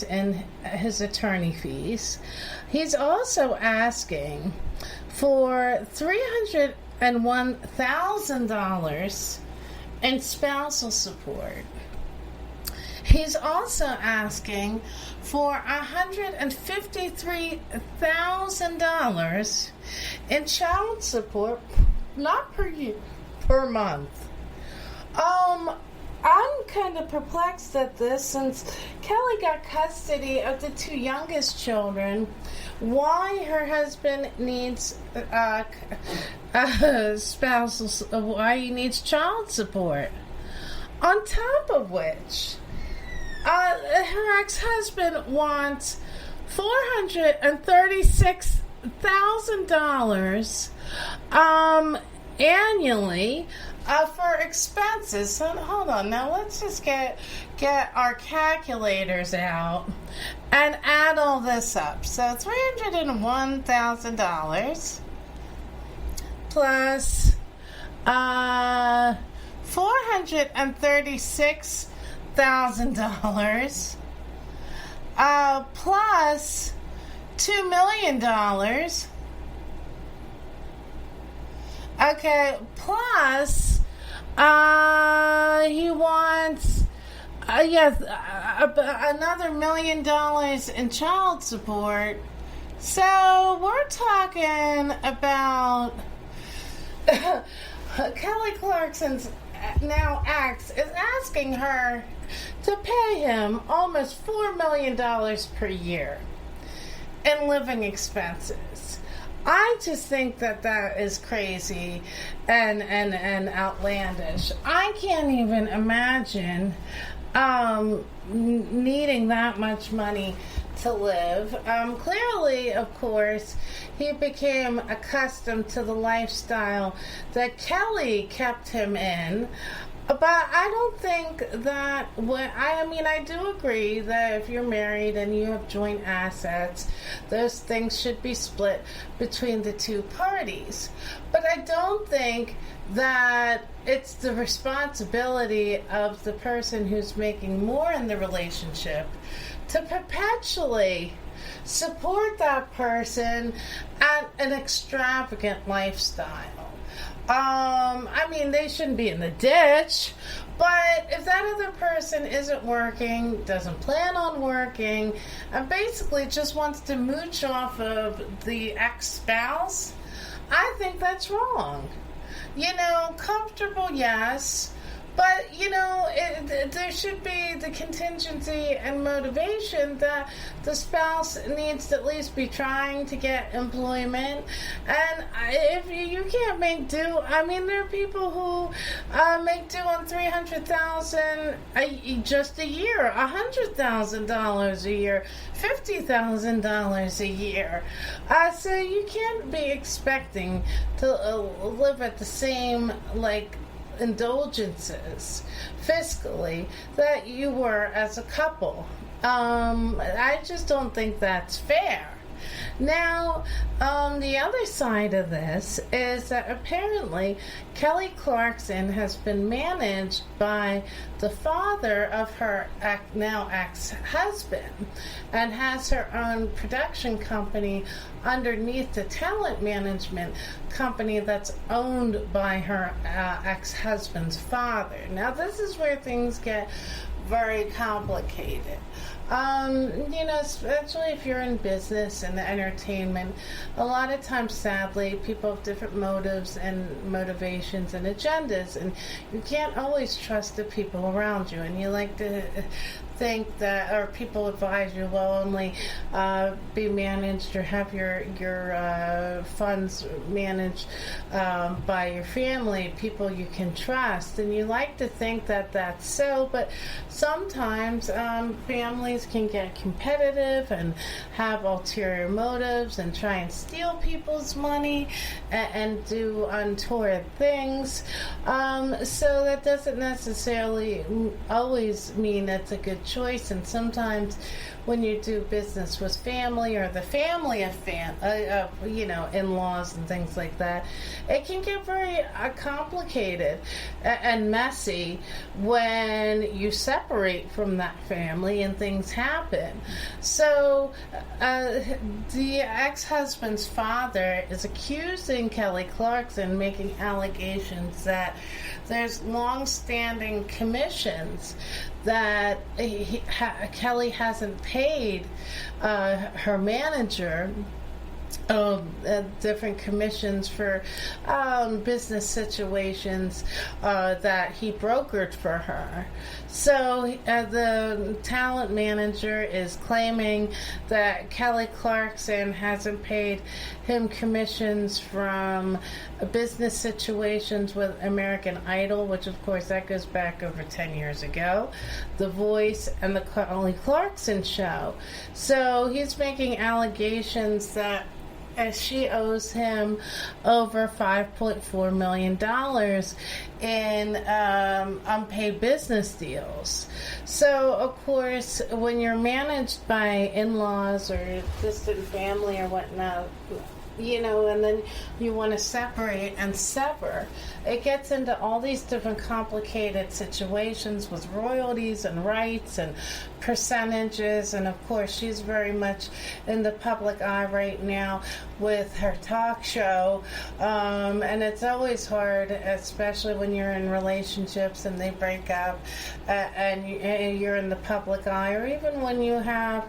in his attorney fees. He's also asking for $301,000 in spousal support. He's also asking for $153,000 in child support, not per year, per month. I'm kind of perplexed at this, since Kelly got custody of the 2 youngest children. Why her husband needs why he needs child support? On top of which, her ex-husband wants $436,000 annually for expenses. So hold on, now let's just get our calculators out and add all this up. So $301,000 plus $436,000 plus $2 million. Okay, plus he wants another $1 million in child support. So we're talking about Kelly Clarkson's now ex is asking her to pay him almost $4 million per year in living expenses. I just think that is crazy and outlandish. I can't even imagine needing that much money to live. Clearly, of course, he became accustomed to the lifestyle that Kelly kept him in. But I don't think that I do agree that if you're married and you have joint assets, those things should be split between the 2 parties. But I don't think that it's the responsibility of the person who's making more in the relationship to perpetually support that person at an extravagant lifestyle. They shouldn't be in the ditch, but if that other person isn't working, doesn't plan on working, and basically just wants to mooch off of the ex-spouse, I think that's wrong. Comfortable, yes, But, there should be the contingency and motivation that the spouse needs to at least be trying to get employment. And if you can't make do, there are people who make do on $300,000 just a year, $100,000 a year, $50,000 a year. So you can't be expecting to live at the same, indulgences fiscally that you were as a couple. I just don't think that's fair. Now, the other side of this is that apparently Kelly Clarkson has been managed by the father of her now ex-husband and has her own production company underneath the talent management company that's owned by her ex-husband's father. Now, this is where things get very complicated. Especially if you're in business and entertainment, a lot of times, sadly, people have different motives and motivations and agendas, and you can't always trust the people around you, and you like to think that, or people advise you, only be managed or have your funds managed by your family, people you can trust, and you like to think that that's so, but sometimes families can get competitive and have ulterior motives and try and steal people's money and do untoward things. So that doesn't necessarily always mean that's a good choice, and sometimes when you do business with family or the family of in-laws and things like that, it can get very complicated and messy when you separate from that family and things happen. So the ex-husband's father is accusing Kelly Clarkson, making allegations that there's long-standing commissions that Kelly hasn't paid her manager different commissions for business situations that he brokered for her. So the talent manager is claiming that Kelly Clarkson hasn't paid him commissions from business situations with American Idol, which of course that goes back over 10 years ago, The Voice, and the Kelly Clarkson Show. So he's making allegations that she owes him over $5.4 million in unpaid business deals. So, of course, when you're managed by in-laws or distant family or whatnot, and then you want to separate and sever, it gets into all these different complicated situations with royalties and rights and percentages. And of course, she's very much in the public eye right now with her talk show, and it's always hard, especially when you're in relationships and they break up and you're in the public eye, or even when you have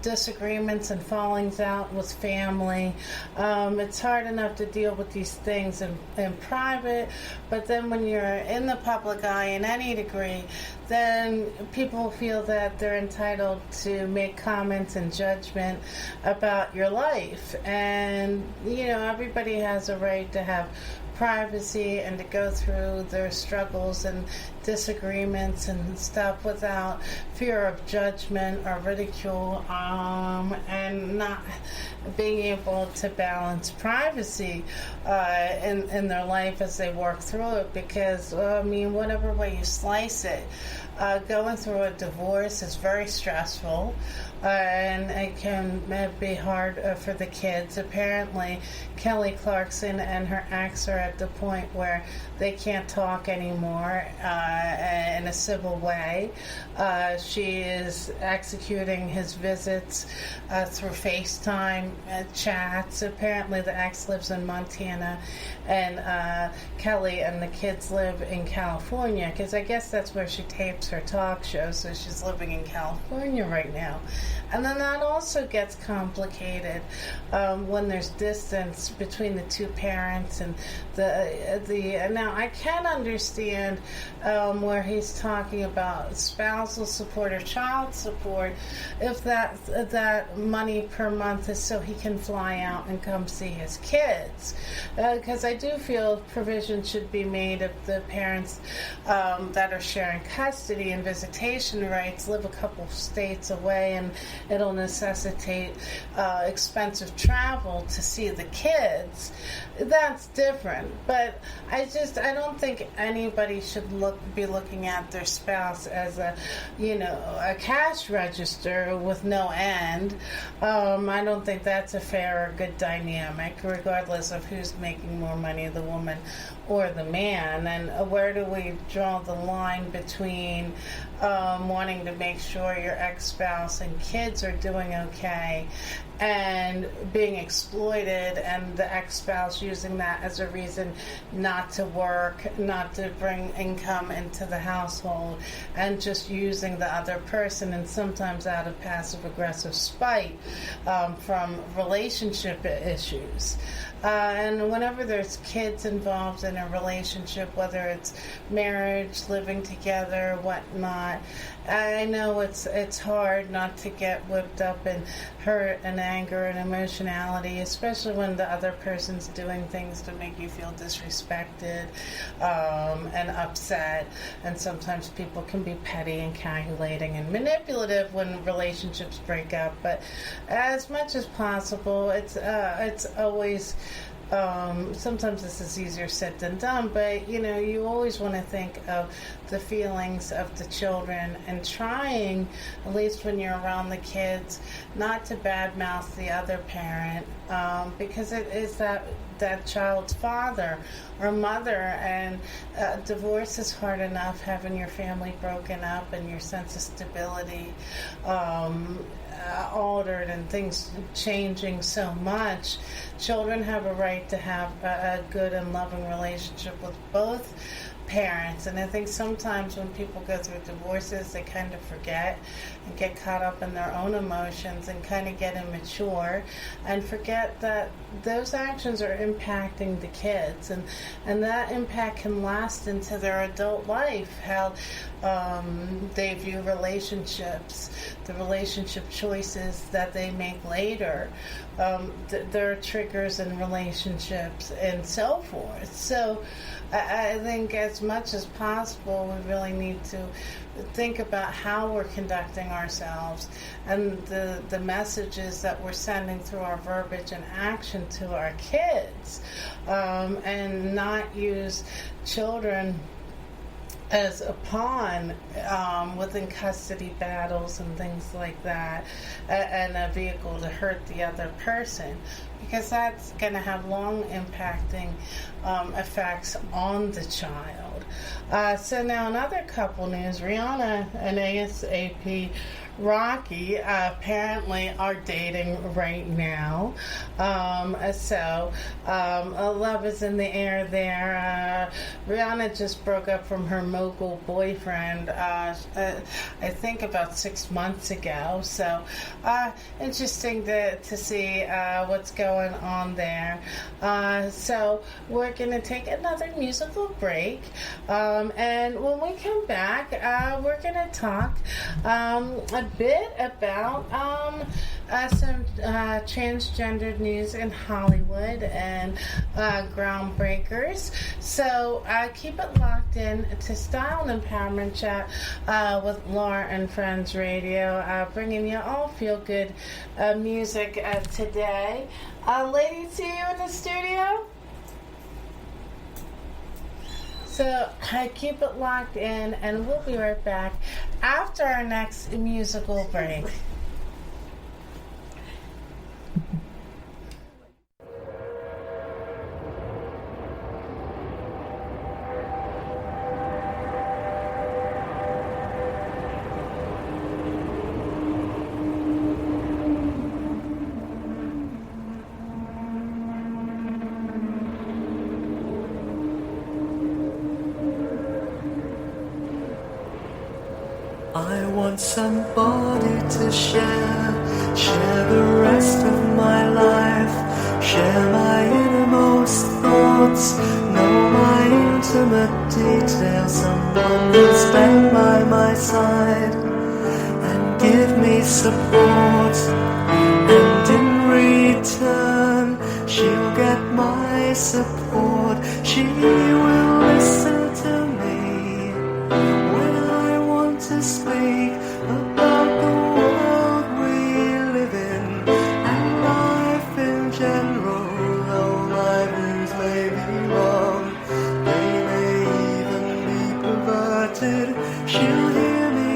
disagreements and fallings out with family. It's hard enough to deal with these things in private, but then when you're in the public eye in any degree, then people feel that they're entitled to make comments and judgment about your life. And, everybody has a right to have privacy and to go through their struggles and disagreements and stuff without fear of judgment or ridicule, and not being able to balance privacy in their life as they work through it, because whatever way you slice it, going through a divorce is very stressful, and it can be hard for the kids. Apparently, Kelly Clarkson and her ex are at the point where they can't talk anymore in a civil way. She is executing his visits through FaceTime chats. Apparently, the ex lives in Montana, and Kelly and the kids live in California, because I guess that's where she tapes her talk show, so she's living in California right now. And then that also gets complicated when there's distance between the two parents and the. Now I can understand where he's talking about spousal support or child support, if that money per month is so he can fly out and come see his kids, because I do feel provision should be made if the parents that are sharing custody and visitation rights live a couple states away, and it'll necessitate expensive travel to see the kids. That's different, but I don't think anybody should be looking at their spouse as a cash register with no end. I don't think that's a fair or good dynamic, regardless of who's making more money, the woman or the man. And where do we draw the line between wanting to make sure your ex-spouse and kids are doing okay and being exploited, and the ex-spouse using that as a reason not to work, not to bring income into the household, and just using the other person, and sometimes out of passive-aggressive spite from relationship issues. And whenever there's kids involved in a relationship, whether it's marriage, living together, whatnot, I know it's hard not to get whipped up in hurt and anger and emotionality, especially when the other person's doing things to make you feel disrespected and upset. And sometimes people can be petty and calculating and manipulative when relationships break up. But as much as possible, it's always. Sometimes this is easier said than done, but you always want to think of the feelings of the children and trying, at least when you're around the kids, not to badmouth the other parent, because it is that child's father or mother, and divorce is hard enough, having your family broken up and your sense of stability altered and things changing so much. Children have a right to have a good and loving relationship with both parents, and I think sometimes when people go through divorces, they kind of forget and get caught up in their own emotions and kind of get immature and forget that those actions are impacting the kids, and that impact can last into their adult life, how they view relationships, the relationship choices that they make later, their triggers in relationships, and so forth. So I think as much as possible, we really need to think about how we're conducting ourselves and the messages that we're sending through our verbiage and action to our kids, and not use children as a pawn within custody battles and things like that, and a vehicle to hurt the other person, because that's going to have long impacting effects on the child. So now another couple news, Rihanna and ASAP Rocky apparently are dating right now. So love is in the air there. Rihanna just broke up from her mogul boyfriend, I think about 6 months ago. So interesting to see what's going on there. So we're going to take another musical break. And when we come back, we're going to talk a bit about some transgendered news in Hollywood and groundbreakers. So keep it locked in to Style and Empowerment Chat with Laura and Friends Radio, bringing you all feel-good music today. Ladies, see you in the studio. So keep it locked in, and we'll be right back after our next musical break. I want somebody to share the rest of my life, share my innermost thoughts, know my intimate details, someone who'll stand by my side and give me support, and in return she'll get my support. She will listen to me when I want to speak about the world we live in and life in general. Though my views may be wrong, they may even be perverted, she'll hear me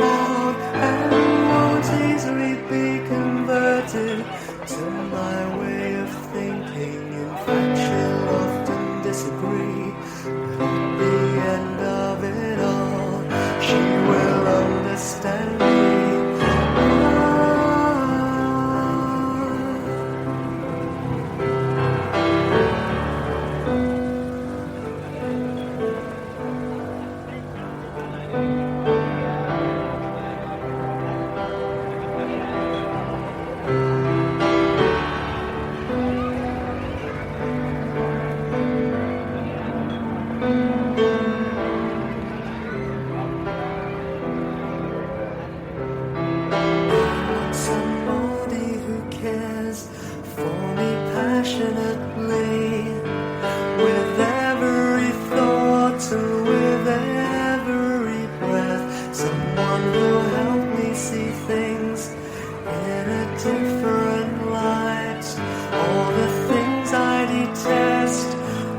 out and won't easily be converted to my way of thinking. In fact, she'll often disagree, but at the end of it all, she will understand me. Somebody who cares for me passionately, with every thought and with every breath. Someone who'll help me see things in a different light. All the things I detest,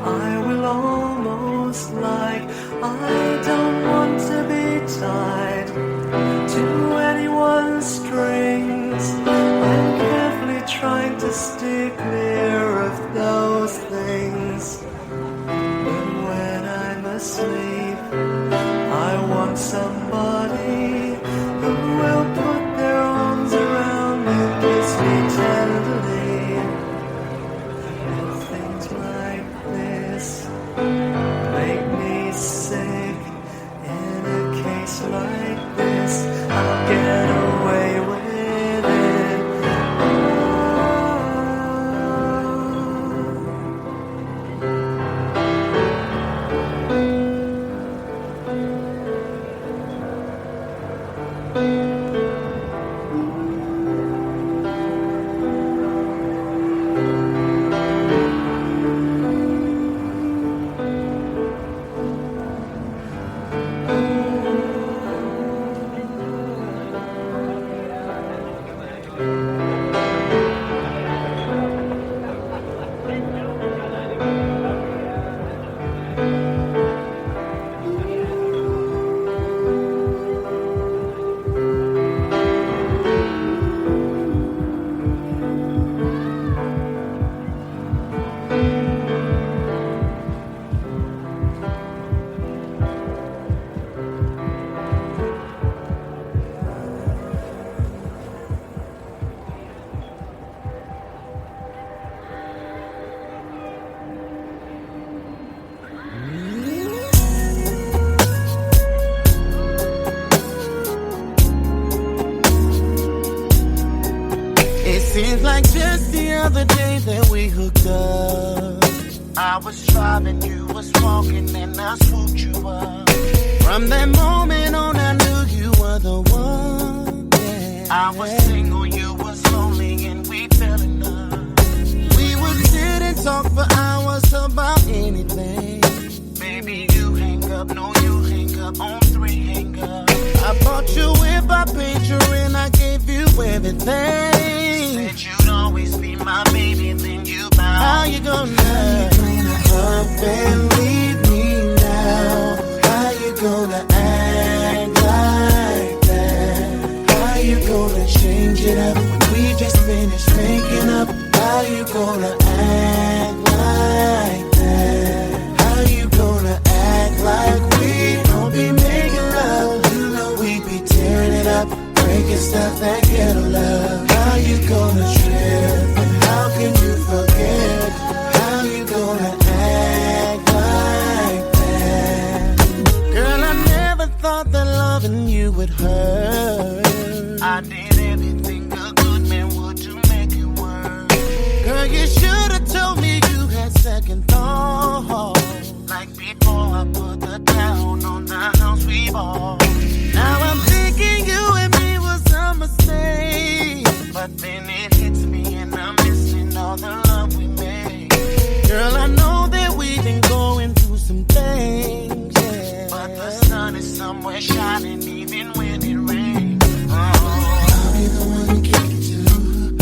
I will almost like. I don't want to be tied to anyone's strings. I'm carefully trying to steer clear of those things. But when I'm asleep, I want somebody who will put their arms around me, kiss me tenderly. And things like this make me sick. In a case like this, I'll get away with it. Seems like just the other day that we hooked up. I was driving, you was walking, and I swooped you up. From that moment on, I knew you were the one. Yeah. I was single, you was lonely, and we fell in love. We would sit and talk for hours about anything. Baby, you hang up, no, you hang up, on 3 hang up. I bought you whip, I paid you, and I gave you everything. Said you'd always be my baby, then you bowed. How you gonna up and leave me now? How you gonna act like that? How you gonna change it up when we just finished making up? How you gonna act like that? How you gonna act like we don't be making love? You know we be tearing it up, breaking stuff that get a love. How you gonna trip? And how can you forget? How you gonna act like that? Girl, I never thought that loving you would it hurt. I did everything a good man would to make it work. Girl, you should have told me you had second thoughts. Like before I put the down on the house we bought. Now I'm thinking you and me was a mistake. But then it hits me and I'm missing all the love we made. Girl, I know that we've been going through some things, yeah. But the sun is somewhere shining even when it rains. I'll be the one to kick it to.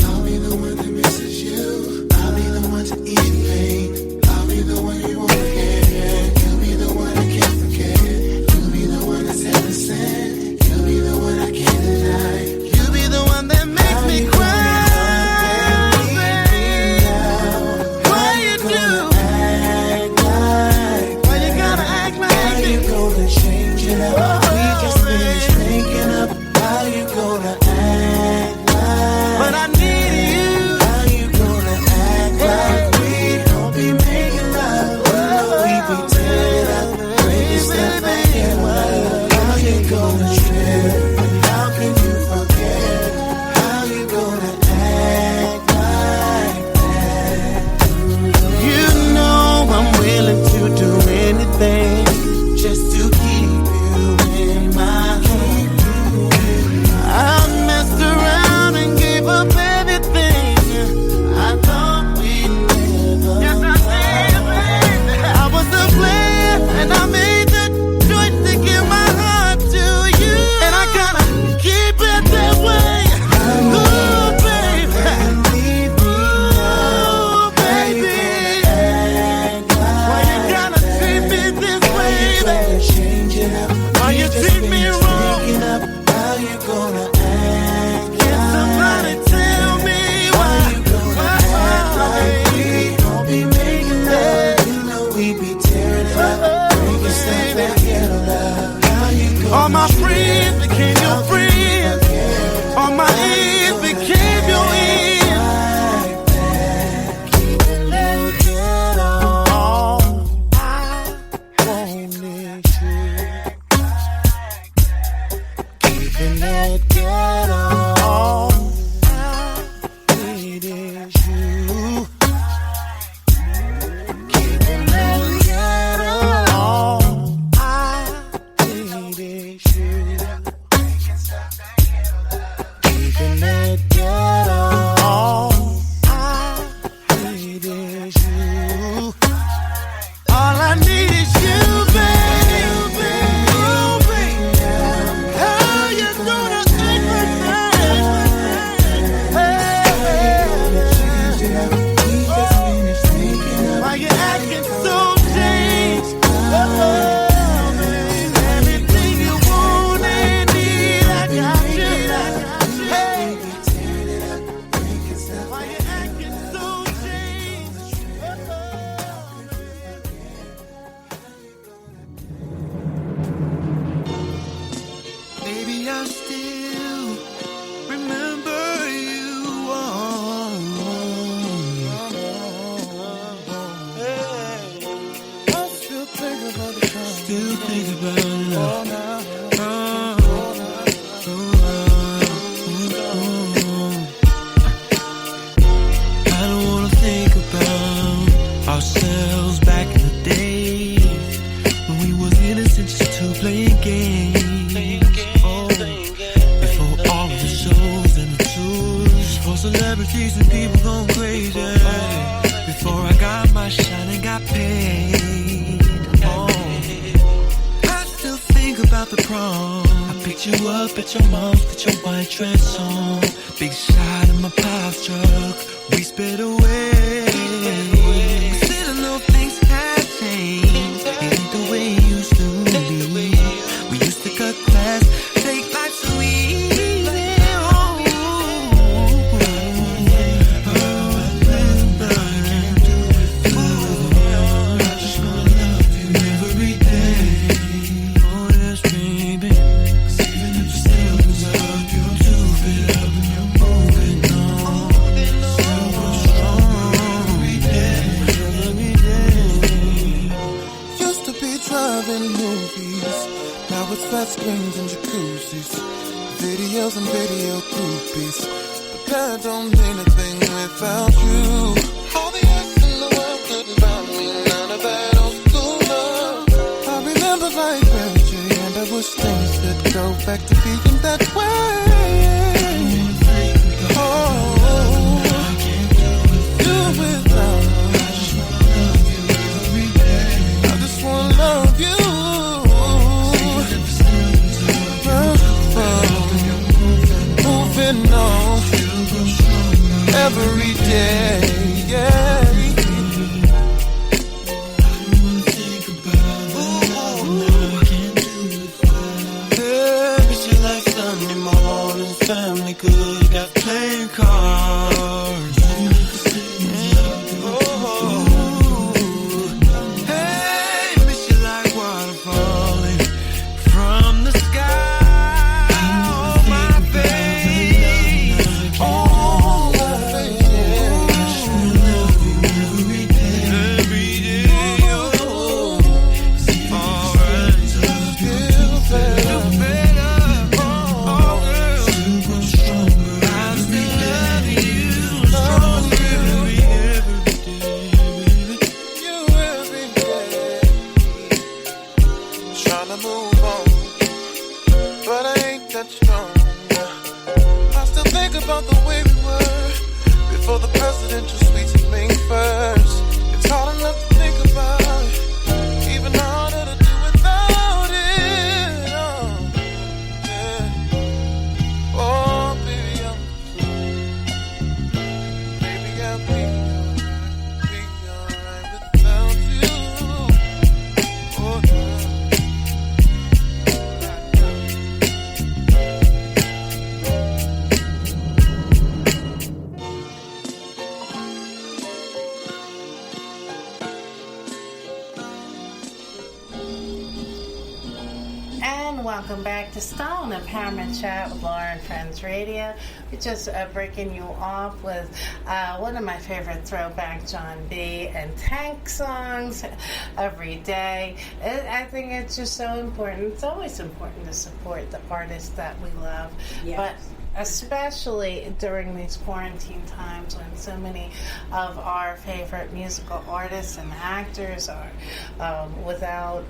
I'll be the one that misses you. I'll be the one to ease your pain. I'll be the one you wanna get. You'll be the one I can't forget. You'll be the one that's heaven sent. You'll be the one I can't deny. You'll be the one that makes me cry. All my friends became your friends. All my ends became your ends. Keeping that ghetto. I wanted you. Keeping that ghetto. I needed you. Keeping that ghetto. Celebrities and people going crazy. Before I got my shine and got paid. I still think about the prom. I picked you up at your mom's, put your white dress on. Big shot in my pop truck. We sped away. Still the little things have changed. It ain't the way it used to be. We used to cut class, take life so easy. flat screens and jacuzzis, videos and video groupies. But that don't mean a thing without you. All the earth in the world couldn't buy me none of that old school love. I remember like Mary J, and I wish things could go back to being that way. Every day, yeah. Miss you like Sunday mornings, family good, got playing cards. Hey, miss you like water falling from the sky on my face. Oh, about the way we were before the presidential suites and me first. It's hard enough to think about, even harder to do without it. Oh, yeah. Oh, baby, I'll be alright without you. Oh, yeah. Welcome back to Style and Empowerment Chat with Laura and Friends Radio. We're just breaking you off with one of my favorite throwback John B. and Tank songs every day. I think it's just so important. It's always important to support the artists that we love. Yes. But especially during these quarantine times when so many of our favorite musical artists and actors are without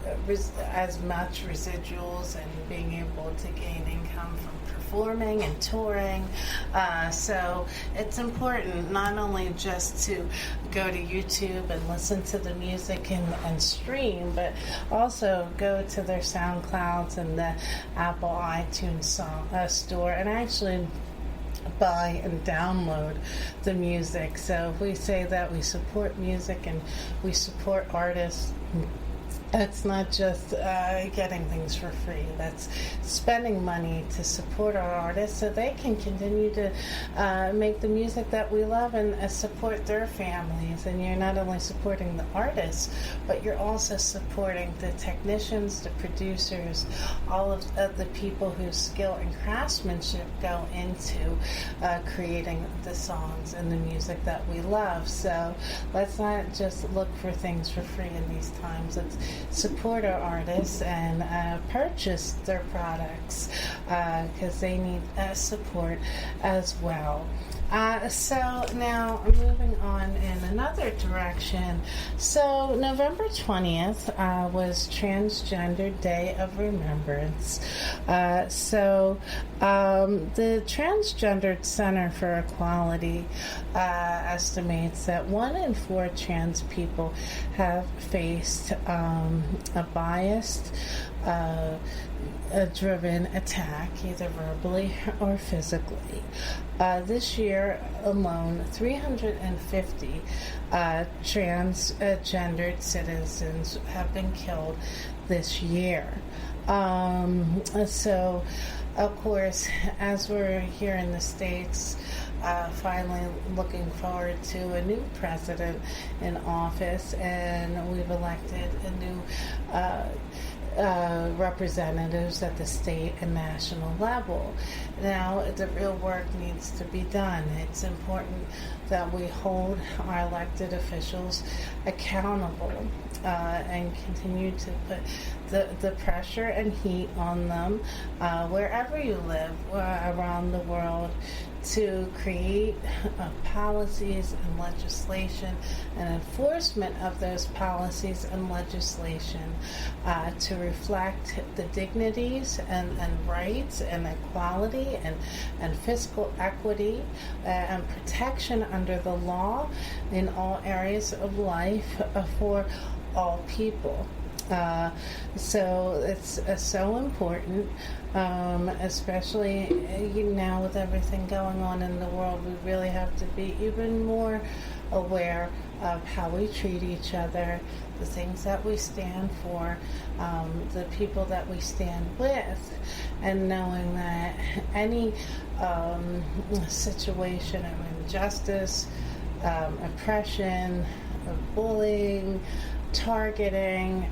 as much residuals and being able to gain income from performing and touring. So it's important not only just to go to YouTube and listen to the music and stream, but also go to their SoundClouds and the Apple iTunes store and actually buy and download the music. So if we say that we support music and we support artists, it's not just getting things for free. That's spending money to support our artists so they can continue to make the music that we love and support their families. And you're not only supporting the artists, but you're also supporting the technicians, the producers, all of the people whose skill and craftsmanship go into creating the songs and the music that we love. So let's not just look for things for free in these times. Let's support our artists and purchase their products because they need support as well. So now moving on in another direction. So November 20th was Transgender Day of Remembrance. The Transgendered Center for Equality estimates that 1 in 4 trans people have faced a biased driven attack, either verbally or physically. This year alone, 350 transgendered citizens have been killed this year. So, of course, as we're here in the States, finally looking forward to a new president in office, and we've elected a new representatives at the state and national level. Now, the real work needs to be done. It's important that we hold our elected officials accountable and continue to put the pressure and heat on them wherever you live around the world to create policies and legislation and enforcement of those policies and legislation to reflect the dignities and rights and equality and fiscal equity and protection under the law in all areas of life for all people. So it's so important, especially now with everything going on in the world. We really have to be even more aware of how we treat each other, the things that we stand for, the people that we stand with, and knowing that any situation of injustice, oppression, bullying, targeting,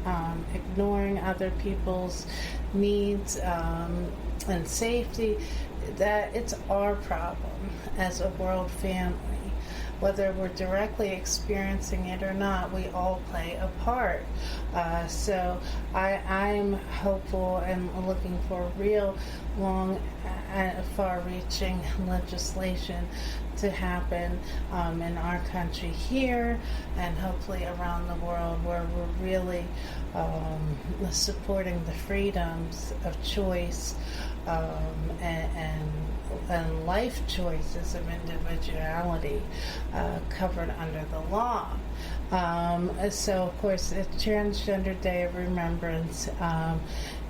ignoring other people's needs and safety, that it's our problem as a world family. Whether we're directly experiencing it or not, we all play a part. So I'm hopeful and looking for real long and far-reaching legislation to happen in our country here and hopefully around the world, where we're really supporting the freedoms of choice and life choices of individuality covered under the law. So, of course, the Transgender Day of Remembrance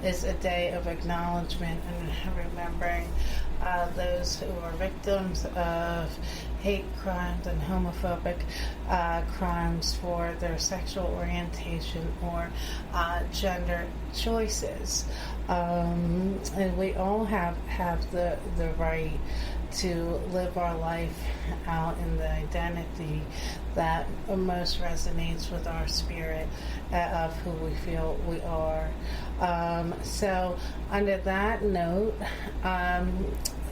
is a day of acknowledgement and remembering those who are victims of hate crimes and homophobic crimes for their sexual orientation or gender choices. And we all have the right to live our life out in the identity that most resonates with our spirit of who we feel we are. So under that note,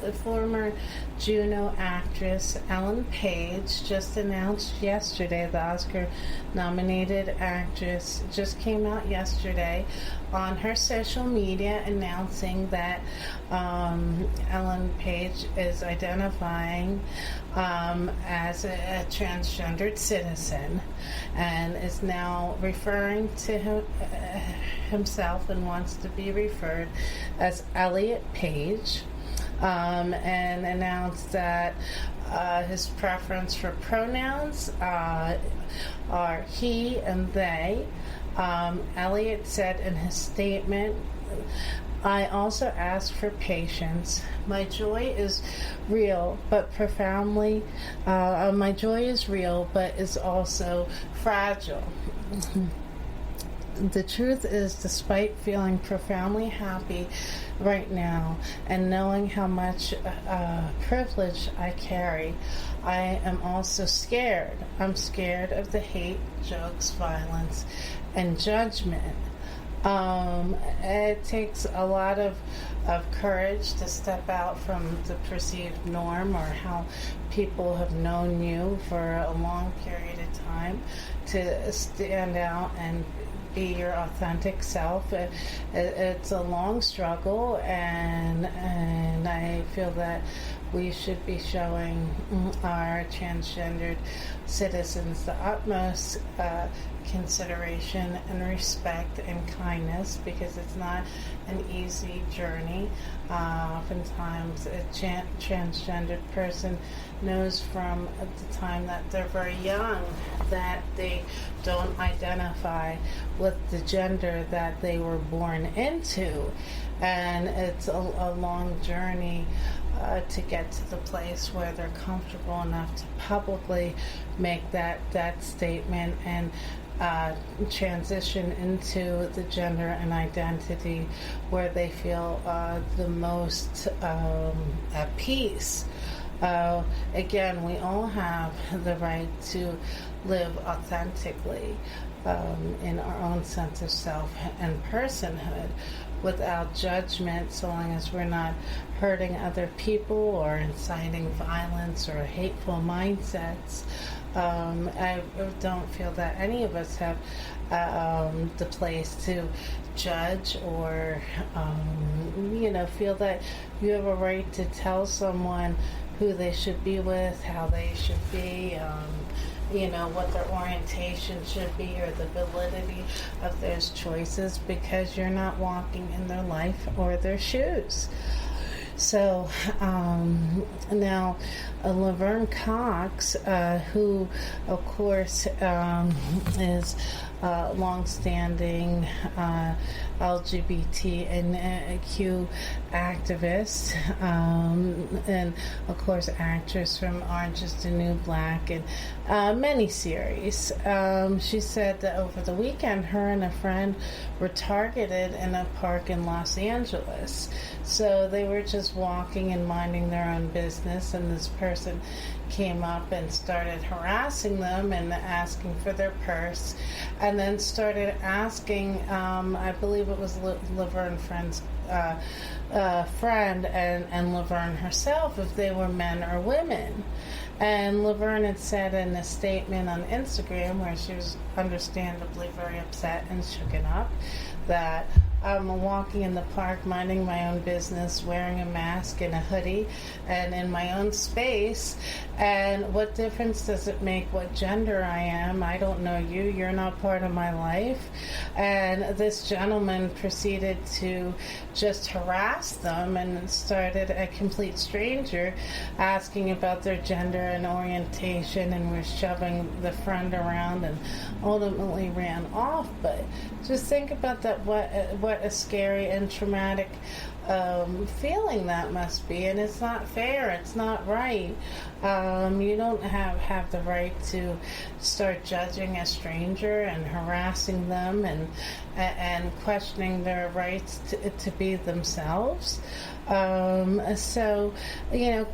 the former Juno actress Ellen Page just announced yesterday, the Oscar-nominated actress just came out yesterday on her social media announcing that Ellen Page is identifying as a transgendered citizen and is now referring to himself and wants to be referred as Elliott Page. And announced that his preference for pronouns are he and they. Elliott said in his statement, "I also ask for patience. My joy is real, but profoundly, my joy is real, but is also fragile." The truth is, despite feeling profoundly happy right now and knowing how much privilege I carry, I am also scared. I'm scared of the hate, jokes, violence, and judgment. It takes a lot of courage to step out from the perceived norm or how people have known you for a long period of time to stand out and be your authentic self. It's a long struggle, and I feel that we should be showing our transgendered citizens the utmost consideration and respect and kindness, because it's not an easy journey. Oftentimes a transgendered person knows from the time that they're very young that they don't identify with the gender that they were born into, and it's a long journey to get to the place where they're comfortable enough to publicly make that statement and transition into the gender and identity where they feel the most at peace. Again, we all have the right to live authentically in our own sense of self and personhood without judgment, so long as we're not hurting other people or inciting violence or hateful mindsets. I don't feel that any of us have the place to judge or, feel that you have a right to tell someone who they should be with, how they should be, what their orientation should be or the validity of their choices, because you're not walking in their life or their shoes. So now Laverne Cox, who of course is long-standing LGBTQ activist, and of course actress from Orange is the New Black and many series. She said that over the weekend her and a friend were targeted in a park in Los Angeles. So they were just walking and minding their own business, and this person came up and started harassing them and asking for their purse, and then started asking, I believe it was Laverne friend's friend and Laverne herself, if they were men or women. And Laverne had said in a statement on Instagram, where she was understandably very upset and shooken up, that I'm walking in the park, minding my own business, wearing a mask and a hoodie, and in my own space. And what difference does it make what gender I am? I don't know you. You're not part of my life. And this gentleman proceeded to just harass them and started, a complete stranger, asking about their gender and orientation, and was shoving the friend around and ultimately ran off. But just think about that, what a scary and traumatic feeling that must be, and it's not fair, it's not right. You don't have the right to start judging a stranger and harassing them and questioning their rights to be themselves. So,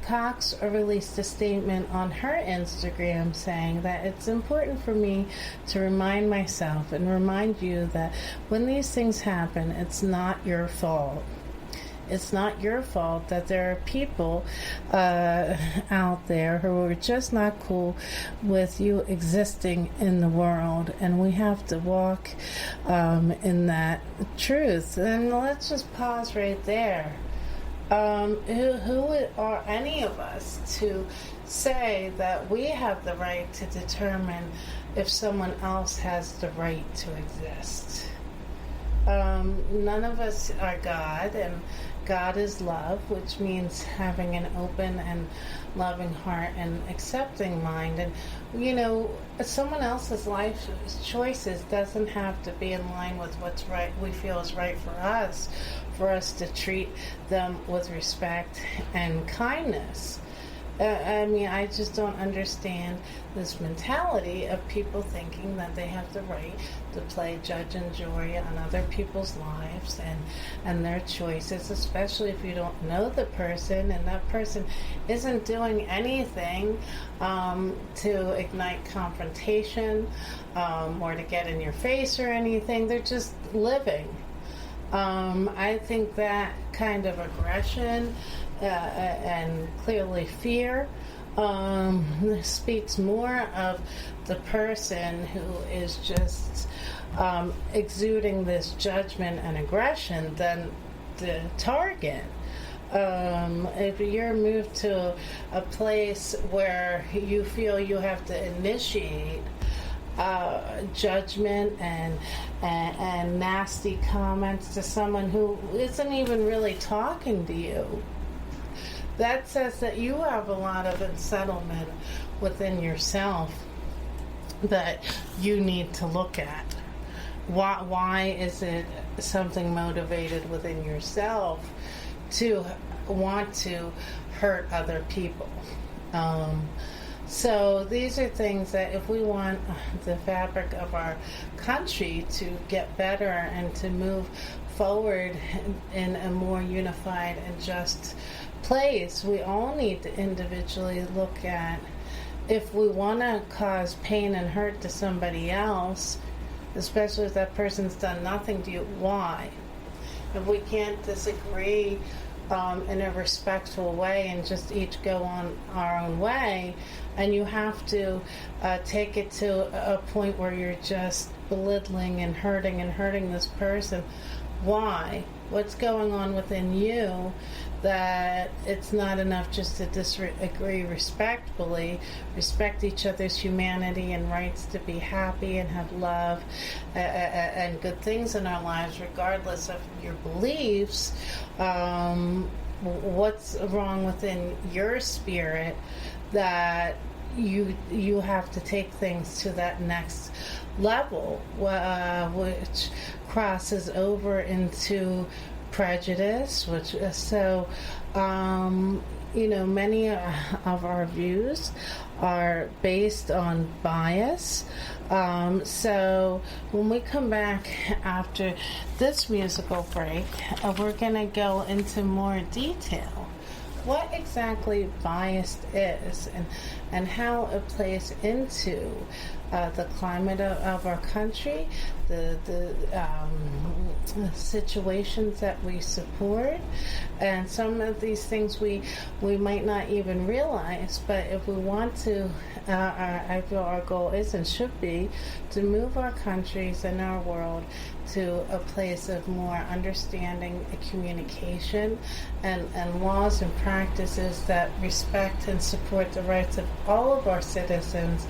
Cox released a statement on her Instagram saying that it's important for me to remind myself and remind you that when these things happen, it's not your fault. It's not your fault that there are people out there who are just not cool with you existing in the world, and we have to walk in that truth. And let's just pause right there. Who are any of us to say that we have the right to determine if someone else has the right to exist? None of us are God, and God is love, which means having an open and loving heart and accepting mind. And, someone else's life choices doesn't have to be in line with what's right, we feel is right for us to treat them with respect and kindness. I just don't understand this mentality of people thinking that they have the right to play judge and jury on other people's lives and their choices, especially if you don't know the person and that person isn't doing anything to ignite confrontation or to get in your face or anything. They're just living. I think that kind of aggression and clearly fear speaks more of the person who is just exuding this judgment and aggression than the target. If you're moved to a place where you feel you have to initiate judgment and nasty comments to someone who isn't even really talking to you, that says that you have a lot of unsettlement within yourself that you need to look at. Why is it something motivated within yourself to want to hurt other people? So these are things that if we want the fabric of our country to get better and to move forward in a more unified and just place we all need to individually look at. If we want to cause pain and hurt to somebody else, especially if that person's done nothing to you, why? If we can't disagree in a respectful way and just each go on our own way, and you have to take it to a point where you're just belittling and hurting this person, why? What's going on within you that it's not enough just to disagree respectfully, respect each other's humanity and rights to be happy and have love and good things in our lives regardless of your beliefs? What's wrong within your spirit that you have to take things to that next level, which crosses over into prejudice, which many of our views are based on bias. So when we come back after this musical break, we're going to go into more detail what exactly bias is and how it plays into the climate of our country, the situations that we support, and some of these things we might not even realize. But if we want to, I feel our goal is and should be to move our countries and our world to a place of more understanding, communication, and laws and practices that respect and support the rights of all of our citizens.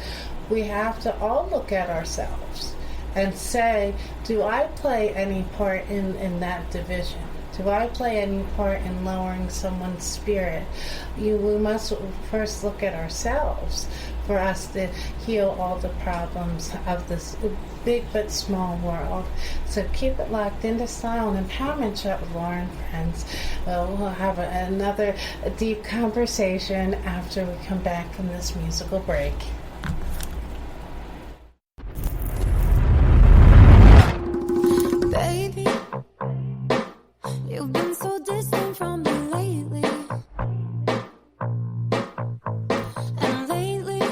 We have to all look at ourselves and say, do I play any part in that division? Do I play any part in lowering someone's spirit? We must first look at ourselves for us to heal all the problems of this big but small world. So keep it locked into Style and Empowerment Chat with Laura and friends. We'll have another deep conversation after we come back from this musical break. Baby, you've been so distant from me lately. And lately,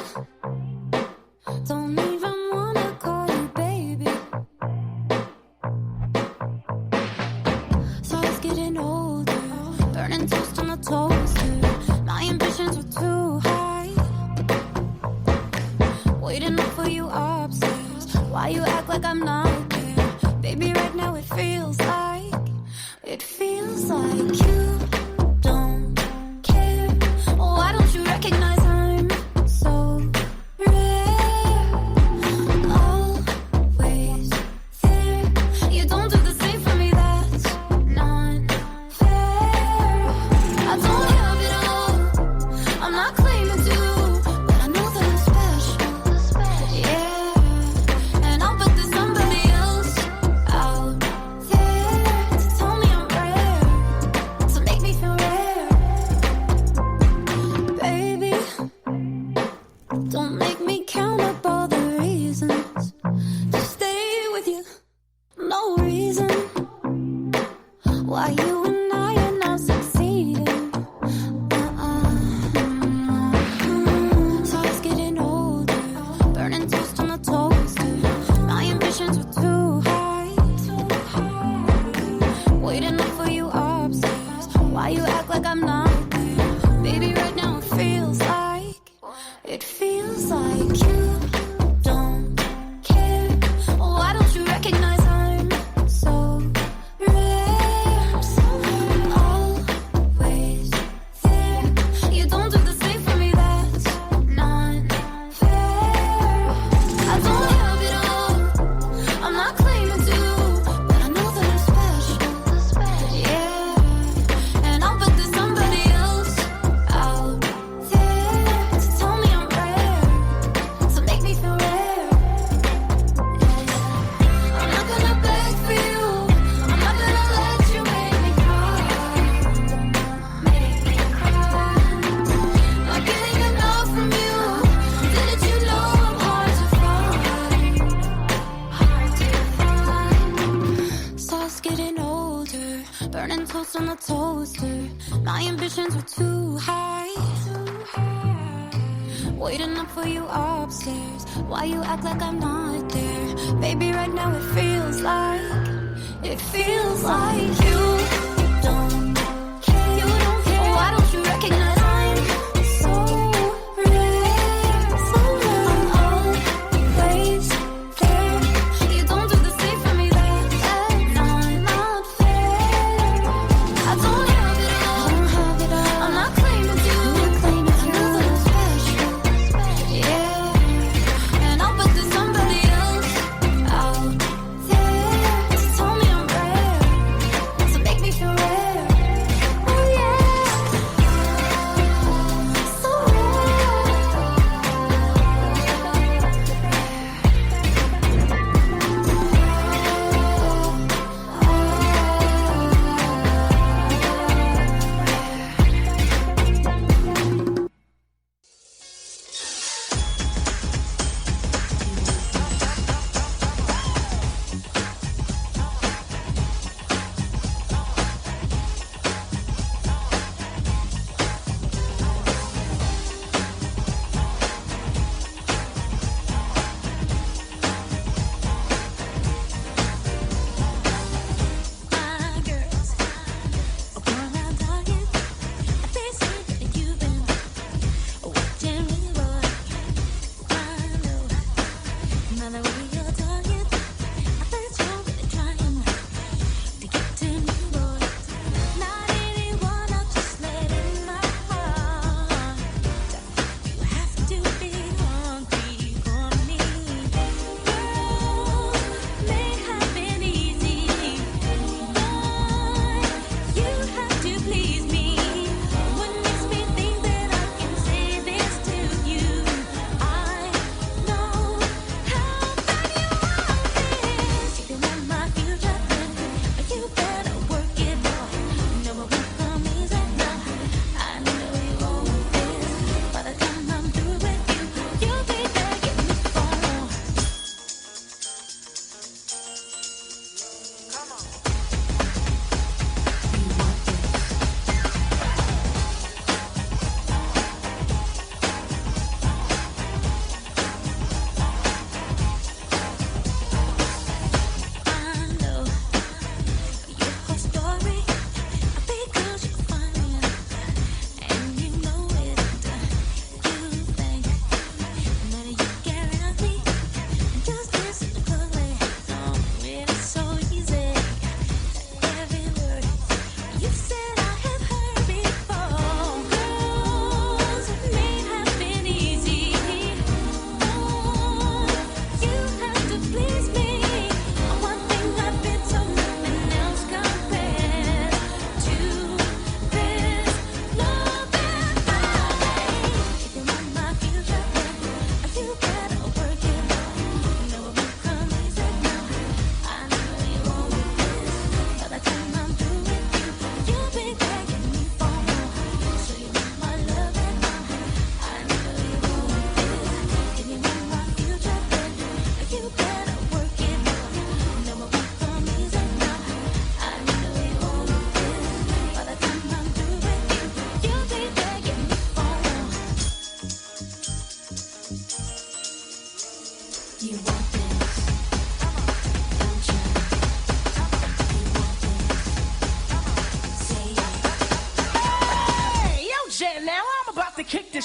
don't even wanna call you baby. So I was getting older, burning toast on the toaster. My ambitions were too high. Waiting up for you upstairs. Why you act like I'm not there? Baby, right now it feels like you don't care. Why don't you recognize I'm so rare? Always there. You don't do the same for me, that's not fair. I don't have it all, I'm not claiming to, but I know that I'm special. Yeah, and I'll bet there's somebody else out there to tell me I'm rare, to make me toast on the toaster. My ambitions were too high. Waiting up for you upstairs. Why you act like I'm not there? Baby, right now it feels like you don't care. You don't care. Why don't you recognize I'm so rare? So I'm always there. You don't do the same for me. That's not fair. I don't have it all. I'm not claiming you. Another special. Yeah. And I'll bet there's somebody else out there. Just tell me I'm rare. So make me feel rare. Oh yeah. So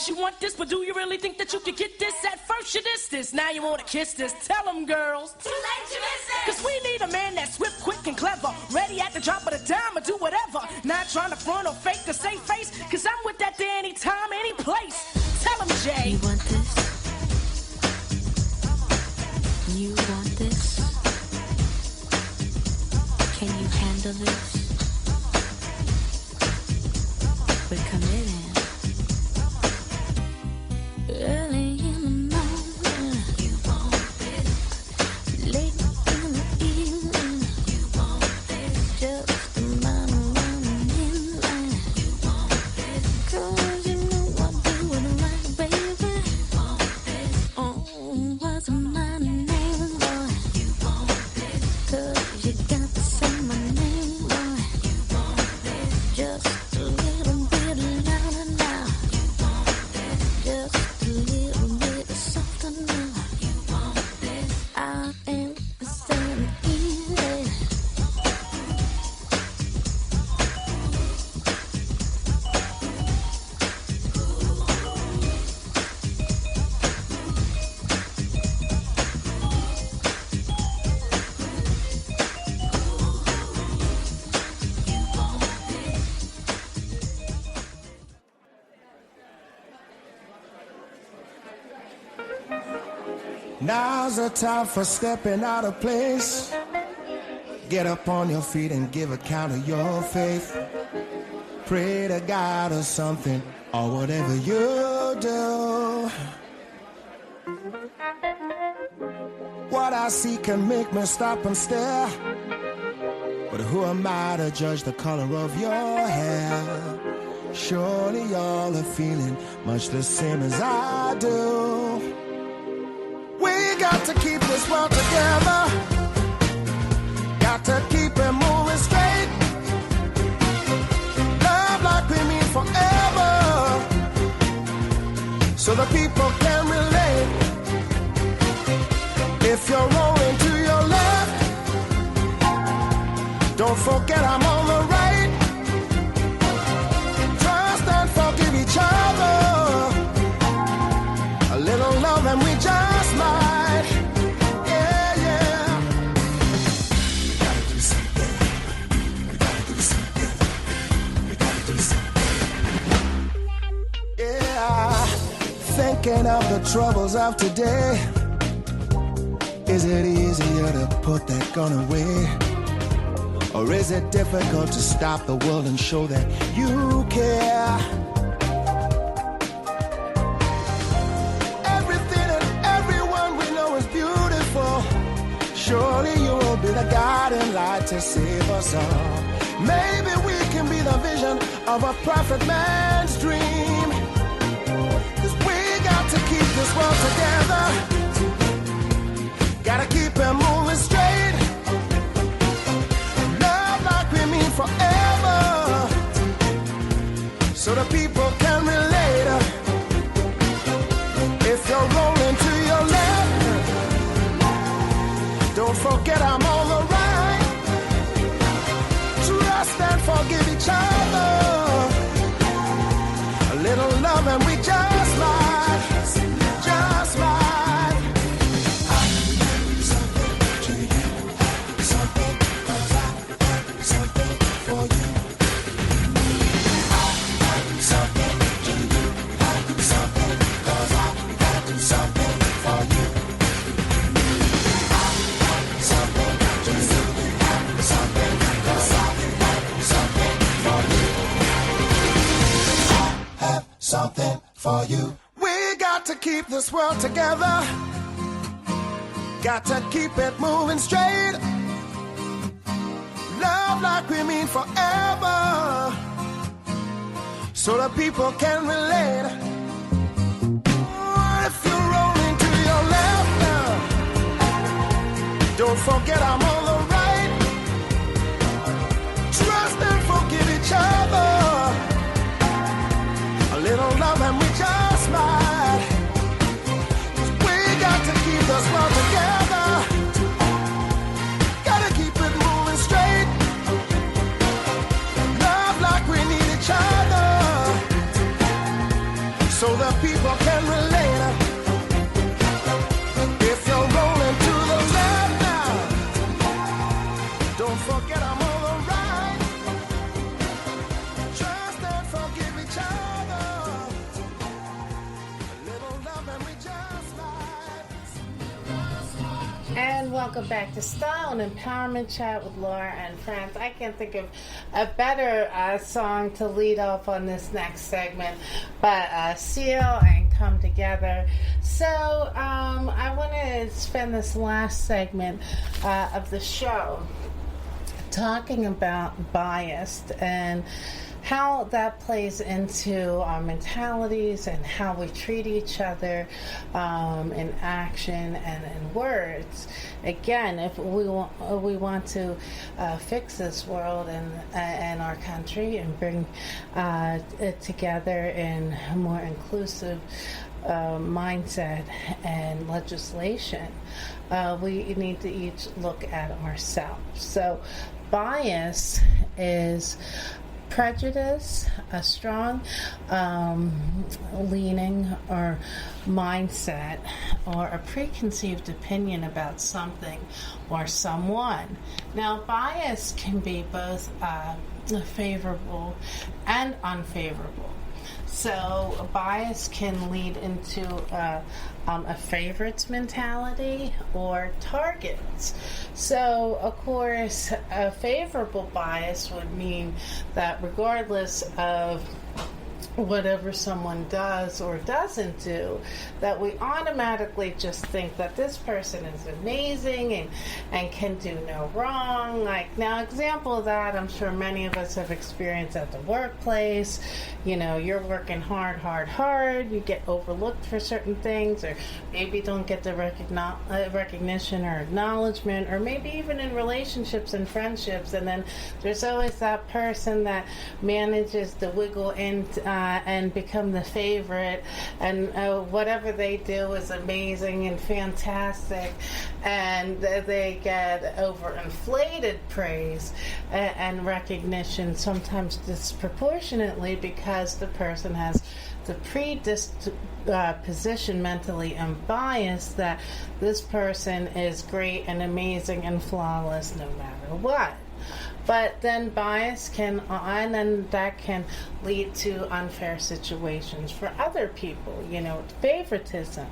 You want this, but do you really think that you could get this? At first you dissed this, now you wanna kiss this. Tell them, girls. Too late, you miss it. Cause we need a man that's swift, quick, and clever. Ready at the drop of the dime or do whatever. Not trying to front or fake the same face. Cause I'm with that there anytime, any place. Tell them, Jay. You want this? You want this? Can you handle this? We're committed. Early in the morning, you want this. Late in the evening, you want this. Just a man running in line, you want this. 'Cause you know I do it right, baby. You want this. Oh, what's my name, boy? You want this. 'Cause you got to say my name, boy. Now's the time for stepping out of place. Get up on your feet and give account of your faith. Pray to God or something, or whatever you do. What I see can make me stop and stare, but who am I to judge the color of your hair? Surely y'all are feeling much the same as I do. We got to keep this world together. Got to keep it moving straight. Love like we mean forever, so the people can relate. If you're rolling to your left, don't forget I'm on the right. Trust and forgive each other. A little love and we just might. Yeah, yeah. We gotta do something. We gotta do something. We gotta do something. Yeah. Thinking of the troubles of today. Is it easier to put that gun away? Or is it difficult to stop the world and show that you care? Everything and everyone we know is beautiful. Surely you will be the guiding light to save us all. Maybe we can be the vision of a perfect man's dream. 'Cause we got to keep this world together. Gotta keep it moving straight. Love like we mean forever, so the people can relate. If you're rolling to your left, don't forget I'm on the right. Trust and forgive each other. A little love and we just might, just might. Something for you. We got to keep this world together. Got to keep it moving straight. Love like we mean forever, so the people can relate. If you're rolling to your left now, don't forget I'm on the right. Trust and forgive each other. A little love and we just might. We got to keep this world together. Gotta keep it moving straight. Love like we need each other, so the people can relate. If you're rolling to the left now, don't forget I'm on the right. Trust and forgive each other. And welcome back to Style and Empowerment Chat with Laura and Friends. I can't think of a better song to lead off on this next segment, but Seal and Come Together. So I want to spend this last segment of the show talking about bias and how that plays into our mentalities and how we treat each other in action and in words. Again, if we want to fix this world and our country and bring it together in a more inclusive mindset and legislation, we need to each look at ourselves. So bias is prejudice, a strong leaning or mindset or a preconceived opinion about something or someone. Now, bias can be both favorable and unfavorable. So a bias can lead into a favorites mentality or targets. So, of course, a favorable bias would mean that regardless of whatever someone does or doesn't do, that we automatically just think that this person is amazing and can do no wrong. Like, now, example of that, I'm sure many of us have experienced at the workplace. You know, you're working hard, you get overlooked for certain things, or maybe don't get the recognition or acknowledgement, or maybe even in relationships and friendships, and then there's always that person that manages to wiggle in and become the favorite, and whatever they do is amazing and fantastic, and they get overinflated praise and recognition, sometimes disproportionately, because the person has the predisposition mentally and bias that this person is great and amazing and flawless no matter what. But then bias can lead to unfair situations for other people, you know, favoritism.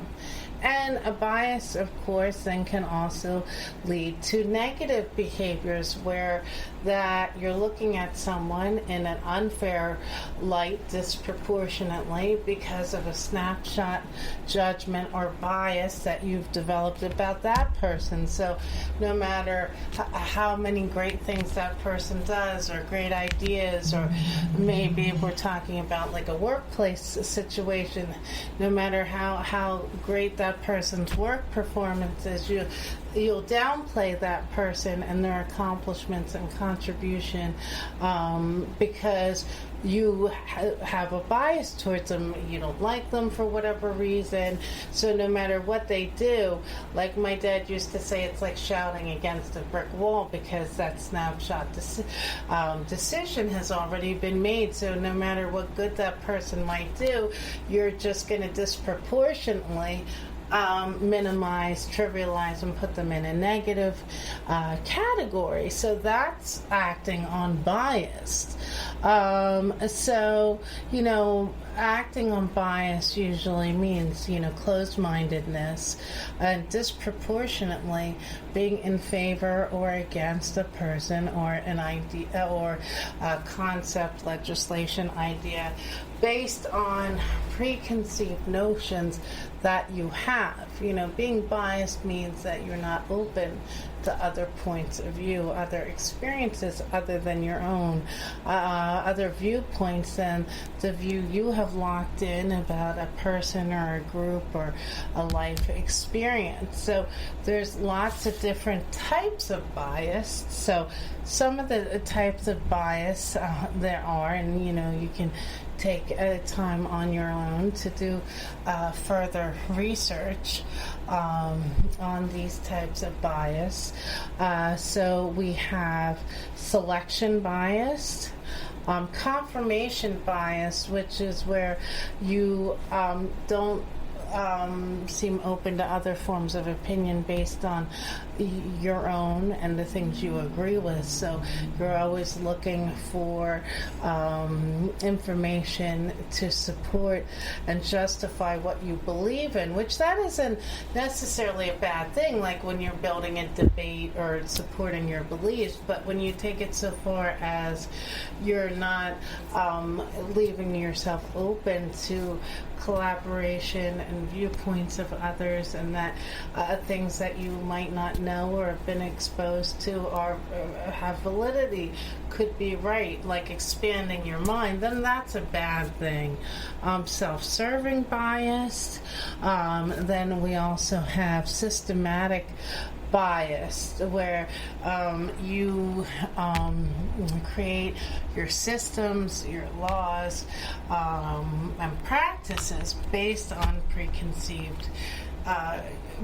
And a bias, of course, then can also lead to negative behaviors where that you're looking at someone in an unfair light disproportionately because of a snapshot judgment or bias that you've developed about that person. So no matter how many great things that person does or great ideas, or maybe if we're talking about like a workplace situation, no matter how great that person's work performance is, you'll downplay that person and their accomplishments and contribution because you have a bias towards them. You don't like them for whatever reason. So no matter what they do, like my dad used to say, it's like shouting against a brick wall, because that snapshot decision has already been made. So no matter what good that person might do, you're just going to disproportionately minimize, trivialize, and put them in a negative category. So that's acting unbiased. So, you know, acting on bias usually means, you know, closed-mindedness and disproportionately being in favor or against a person or an idea or a concept, legislation, idea based on preconceived notions that you have. You know, being biased means that you're not open to other points of view, other experiences other than your own, other viewpoints than the view you have locked in about a person or a group or a life experience. So there's lots of different types of bias. So some of the types of bias there are, and you know, you can take time on your own to do further research on these types of bias. So we have selection bias, confirmation bias, which is where you don't seem open to other forms of opinion based on your own and the things you agree with. So you're always looking for information to support and justify what you believe in, which that isn't necessarily a bad thing, like when you're building a debate or supporting your beliefs. But when you take it so far as you're not leaving yourself open to collaboration and viewpoints of others, and that things that you might not know or have been exposed to or have validity could be right, like expanding your mind, then that's a bad thing. Self-serving bias. Then we also have systematic bias, where you create your systems, your laws, and practices based on preconceived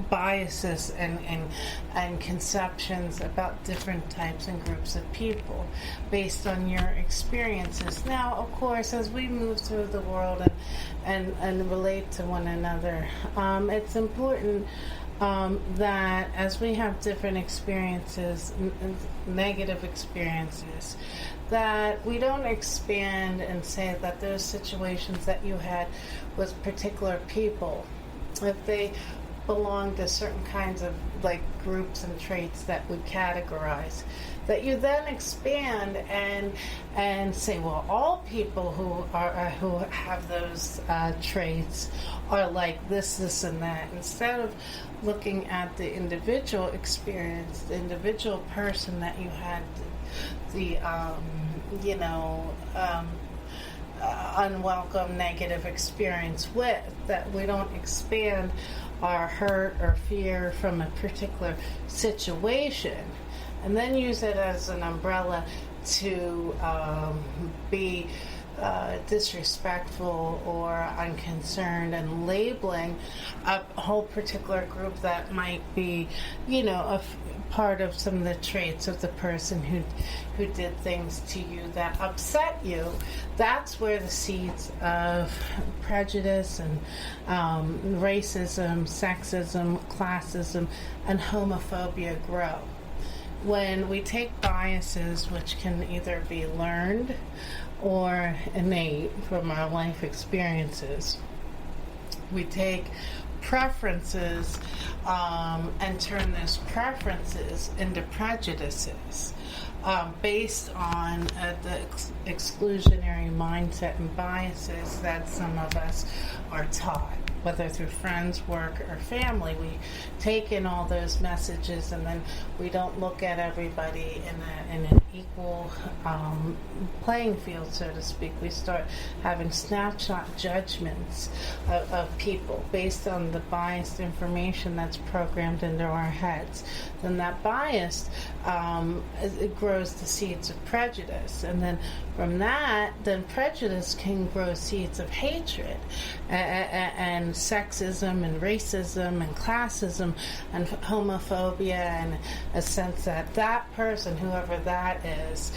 biases and conceptions about different types and groups of people based on your experiences. Now, of course, as we move through the world and relate to one another, it's important that as we have different experiences, negative experiences, that we don't expand and say that those situations that you had with particular people, if they belong to certain kinds of like groups and traits that we categorize, that you then expand and say, well, all people who have those traits are like this, and that. Instead of looking at the individual experience, the individual person that you had the unwelcome negative experience with, that we don't expand our hurt or fear from a particular situation and then use it as an umbrella to be disrespectful or unconcerned and labeling a whole particular group that might be, a part of some of the traits of the person who did things to you that upset you. That's where the seeds of prejudice and racism, sexism, classism, and homophobia grow. When we take biases, which can either be learned or innate from our life experiences, we take preferences and turn those preferences into prejudices based on the exclusionary mindset and biases that some of us are taught, whether through friends, work, or family. We take in all those messages and then we don't look at everybody in an equal playing field, so to speak. We start having snapshot judgments of people based on the biased information that's programmed into our heads. Then that bias it grows the seeds of prejudice, and then from that, then prejudice can grow seeds of hatred and sexism and racism and classism and homophobia, and a sense that that person, whoever that is,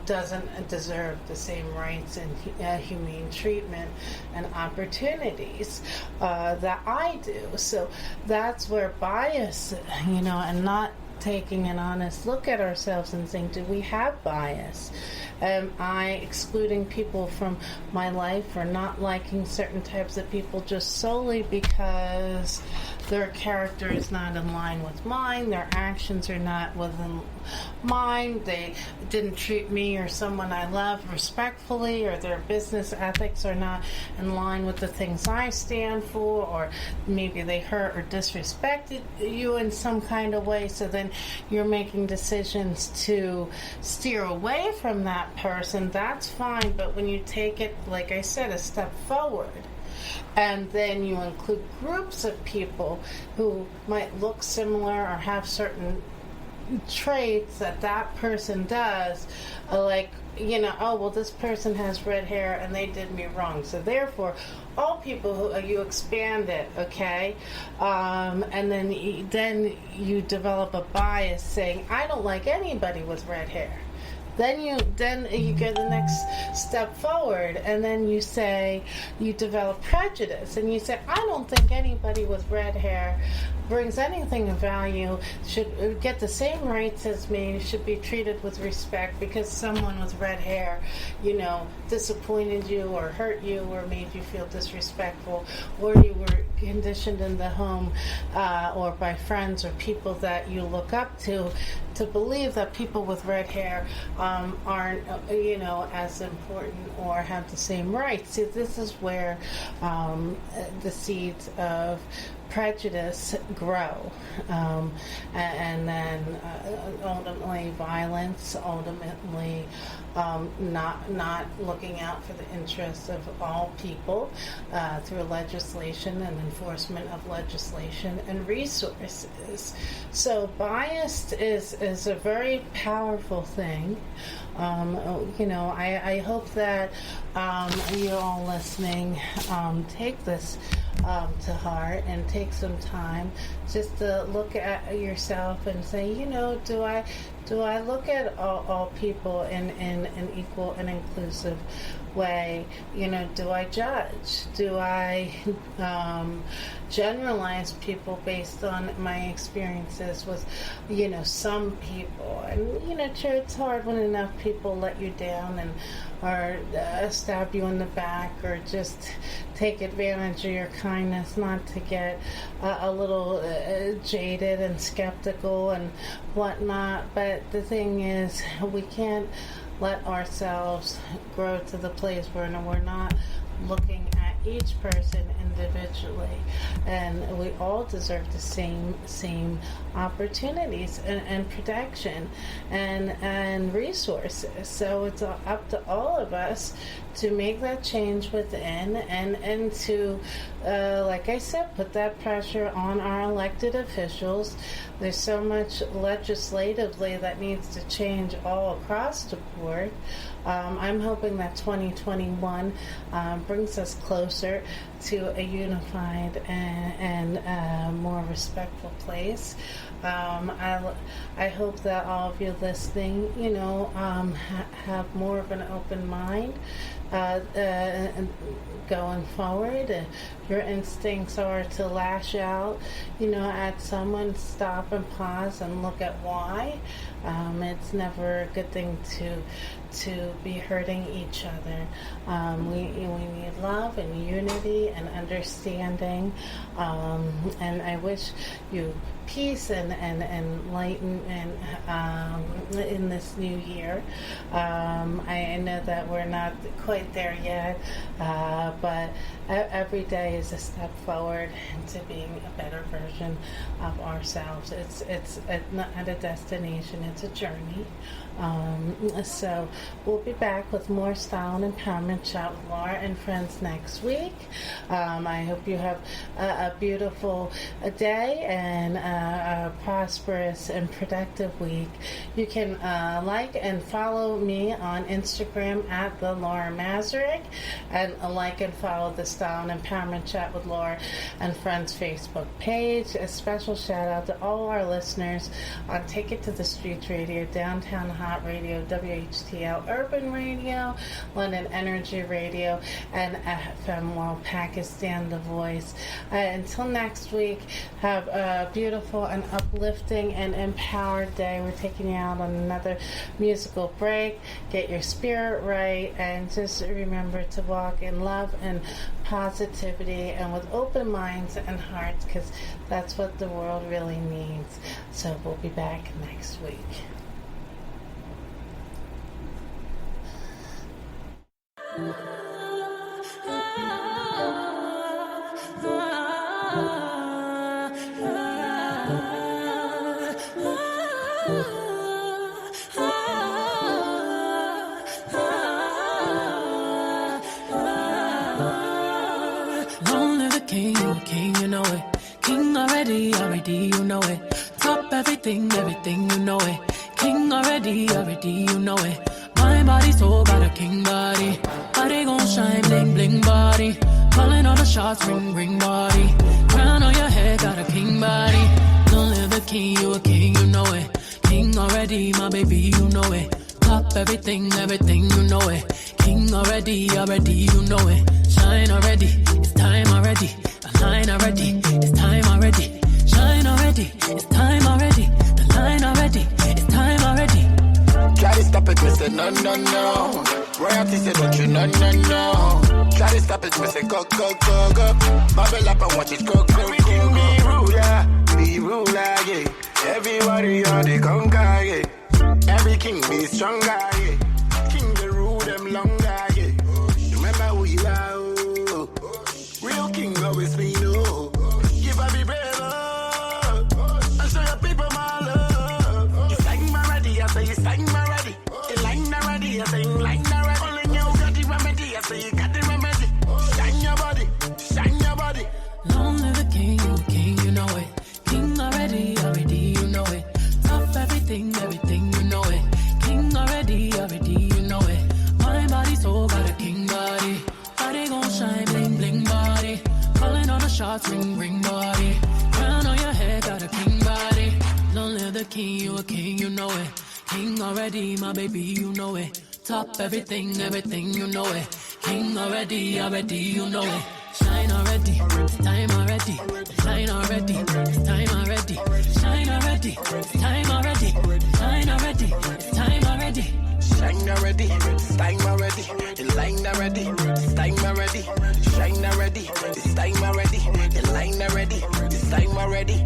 doesn't deserve the same rights and humane treatment and opportunities that I do. So that's where bias, and not taking an honest look at ourselves and saying, do we have bias? Am I excluding people from my life or not liking certain types of people just solely because their character is not in line with mine, their actions are not within mine, they didn't treat me or someone I love respectfully, or their business ethics are not in line with the things I stand for, or maybe they hurt or disrespected you in some kind of way, so then you're making decisions to steer away from that person. That's fine, but when you take it, like I said, a step forward, and then you include groups of people who might look similar or have certain traits that person does, like, this person has red hair and they did me wrong, so therefore all people who you expand it, okay, and then you develop a bias saying, I don't like anybody with red hair. Then you go the next step forward, and then you say, you develop prejudice, and you say, I don't think anybody with red hair brings anything of value, should get the same rights as me, should be treated with respect because someone with red hair, disappointed you or hurt you or made you feel disrespectful, or you were conditioned in the home or by friends or people that you look up to believe that people with red hair aren't, as important or have the same rights. See, this is where the seeds of prejudice grow, and then ultimately violence, ultimately not looking out for the interests of all people through legislation and enforcement of legislation and resources. So bias is a very powerful thing. I hope that you all listening take this to heart and take some time just to look at yourself and say, you know, do I look at all people in an equal and inclusive way? You know, do I judge? Do I generalize people based on my experiences with, you know, some people? And, you know, sure, it's hard when enough people let you down and or stab you in the back or just take advantage of your kindness, not to get a little jaded and skeptical and whatnot. But the thing is, we can't let ourselves grow to the place where we're not looking at each person individually, and we all deserve the same opportunities and protection and resources. So it's up to all of us to make that change within and to, like I said, put that pressure on our elected officials. There's so much legislatively that needs to change all across the board. I'm hoping that 2021 brings us closer to a unified and more respectful place. I hope that all of you listening, you know, have more of an open mind going forward. Your instincts are to lash out, you know, at someone, stop and pause and look at why. It's never a good thing to be hurting each other. We need love and unity and understanding, and I wish you peace and enlightenment in this new year. I know that we're not quite there yet, but every day is a step forward to being a better version of ourselves. It's not a destination, it's a journey. So we'll be back with more Style and Empowerment Chat with Laura and friends next week. I hope you have a beautiful day and a prosperous and productive week. You can like and follow me on Instagram at the Laura Mazurek, and like and follow the Style and Empowerment Chat with Laura and Friends Facebook page. A special shout out to all our listeners on Take It to the Streets Radio, Downtown Hot Radio, WHTL Urban Radio, London Energy Radio, and FM World Pakistan The Voice. Until next week, have a beautiful and uplifting and empowered day. We're taking you out on another musical break. Get your spirit right, and just remember to walk in love and positivity and with open minds and hearts, because that's what the world really needs. So we'll be back next week. Long live the king, you know it. King already, you know it. Top everything, you know it. King already, you know it. My body so got a king body. Body gon' shine, bling, bling body. Calling all the shots, ring, ring body. Crown on your head, got a king body. Long live the king, you a king, you know it. King already, my baby, you know it. Top everything, you know it. King already, you know it. Shine already, it's time already. The line already, it's time already. Shine already, it's time already. The line already, it's time already. Try to stop it, me say no, no, no. Royalty say don't you, no, no, no. Try to stop it, me say go, go, go, go. Bubble up and watch it go, go, everything go. Be ruler, be ruler, yeah. Everybody on the conquer, yeah. Every king be stronger, yeah. King the rule them longer, yeah. Remember who you are, oh. Real king always be no. Give up be brave, oh. And show your people my love. You sang my ready, I say you sang my ready. You line already, I say you line already. Only you got the remedy, I say you got the remedy. Shine your body, shine your body. Long live the king, you know it. King already, you know it. Top everything, you know it. King already, king, you know it. King already, my baby, you know it. Top everything, you know it. King already, you know it. Shine already, it's time already. Shine already, it's time already. Shine already, it's time already. Shine already, it's time already. Shine already, it's time already. The line already, it's time already. Shine already, it's time already. The line already, it's time already.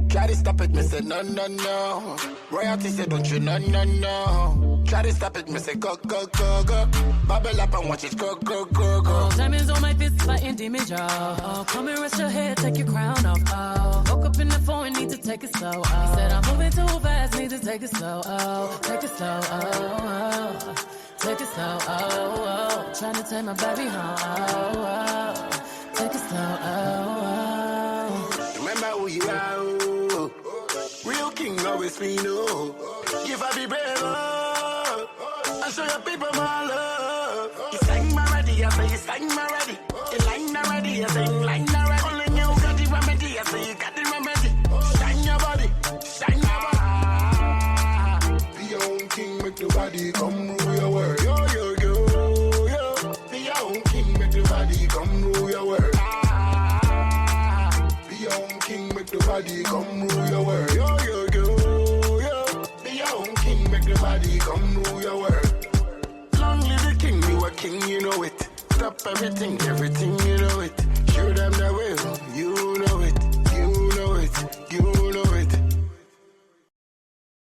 Try to stop it, me say no, no, no. Royalty say don't you, no, no, no. Try to stop it, me say go, go, go, go. Bubble up and watch it go, go, go, go. Oh, diamonds on my fist, fighting demons, y'all. Oh, come and rest your head, take your crown off. Oh, woke up in the phone, need to take it slow. Oh, he said I'm moving too fast, need to take it slow. Oh, take it slow. Oh, take it slow. Oh, trying to take my baby home. Oh, take it slow. Oh, remember who you are. Real king always be no. Give her the brave. I show your people my love. It's time already, I say it's time already. The line already, I say line already. Only you got the remedy, I say you got the remedy. Shine your body, shine your body. Be your own king, make the body come rule your world. Yo, yo, yo, yo. Be your own king, make the body come rule your world. Be your own king, make the body come rule your world. Yo, yo, yo, yo. Be your own king, make the body come rule your world. Long live the king, you a king, you know it. Stop everything, you know it. Show them the way, you know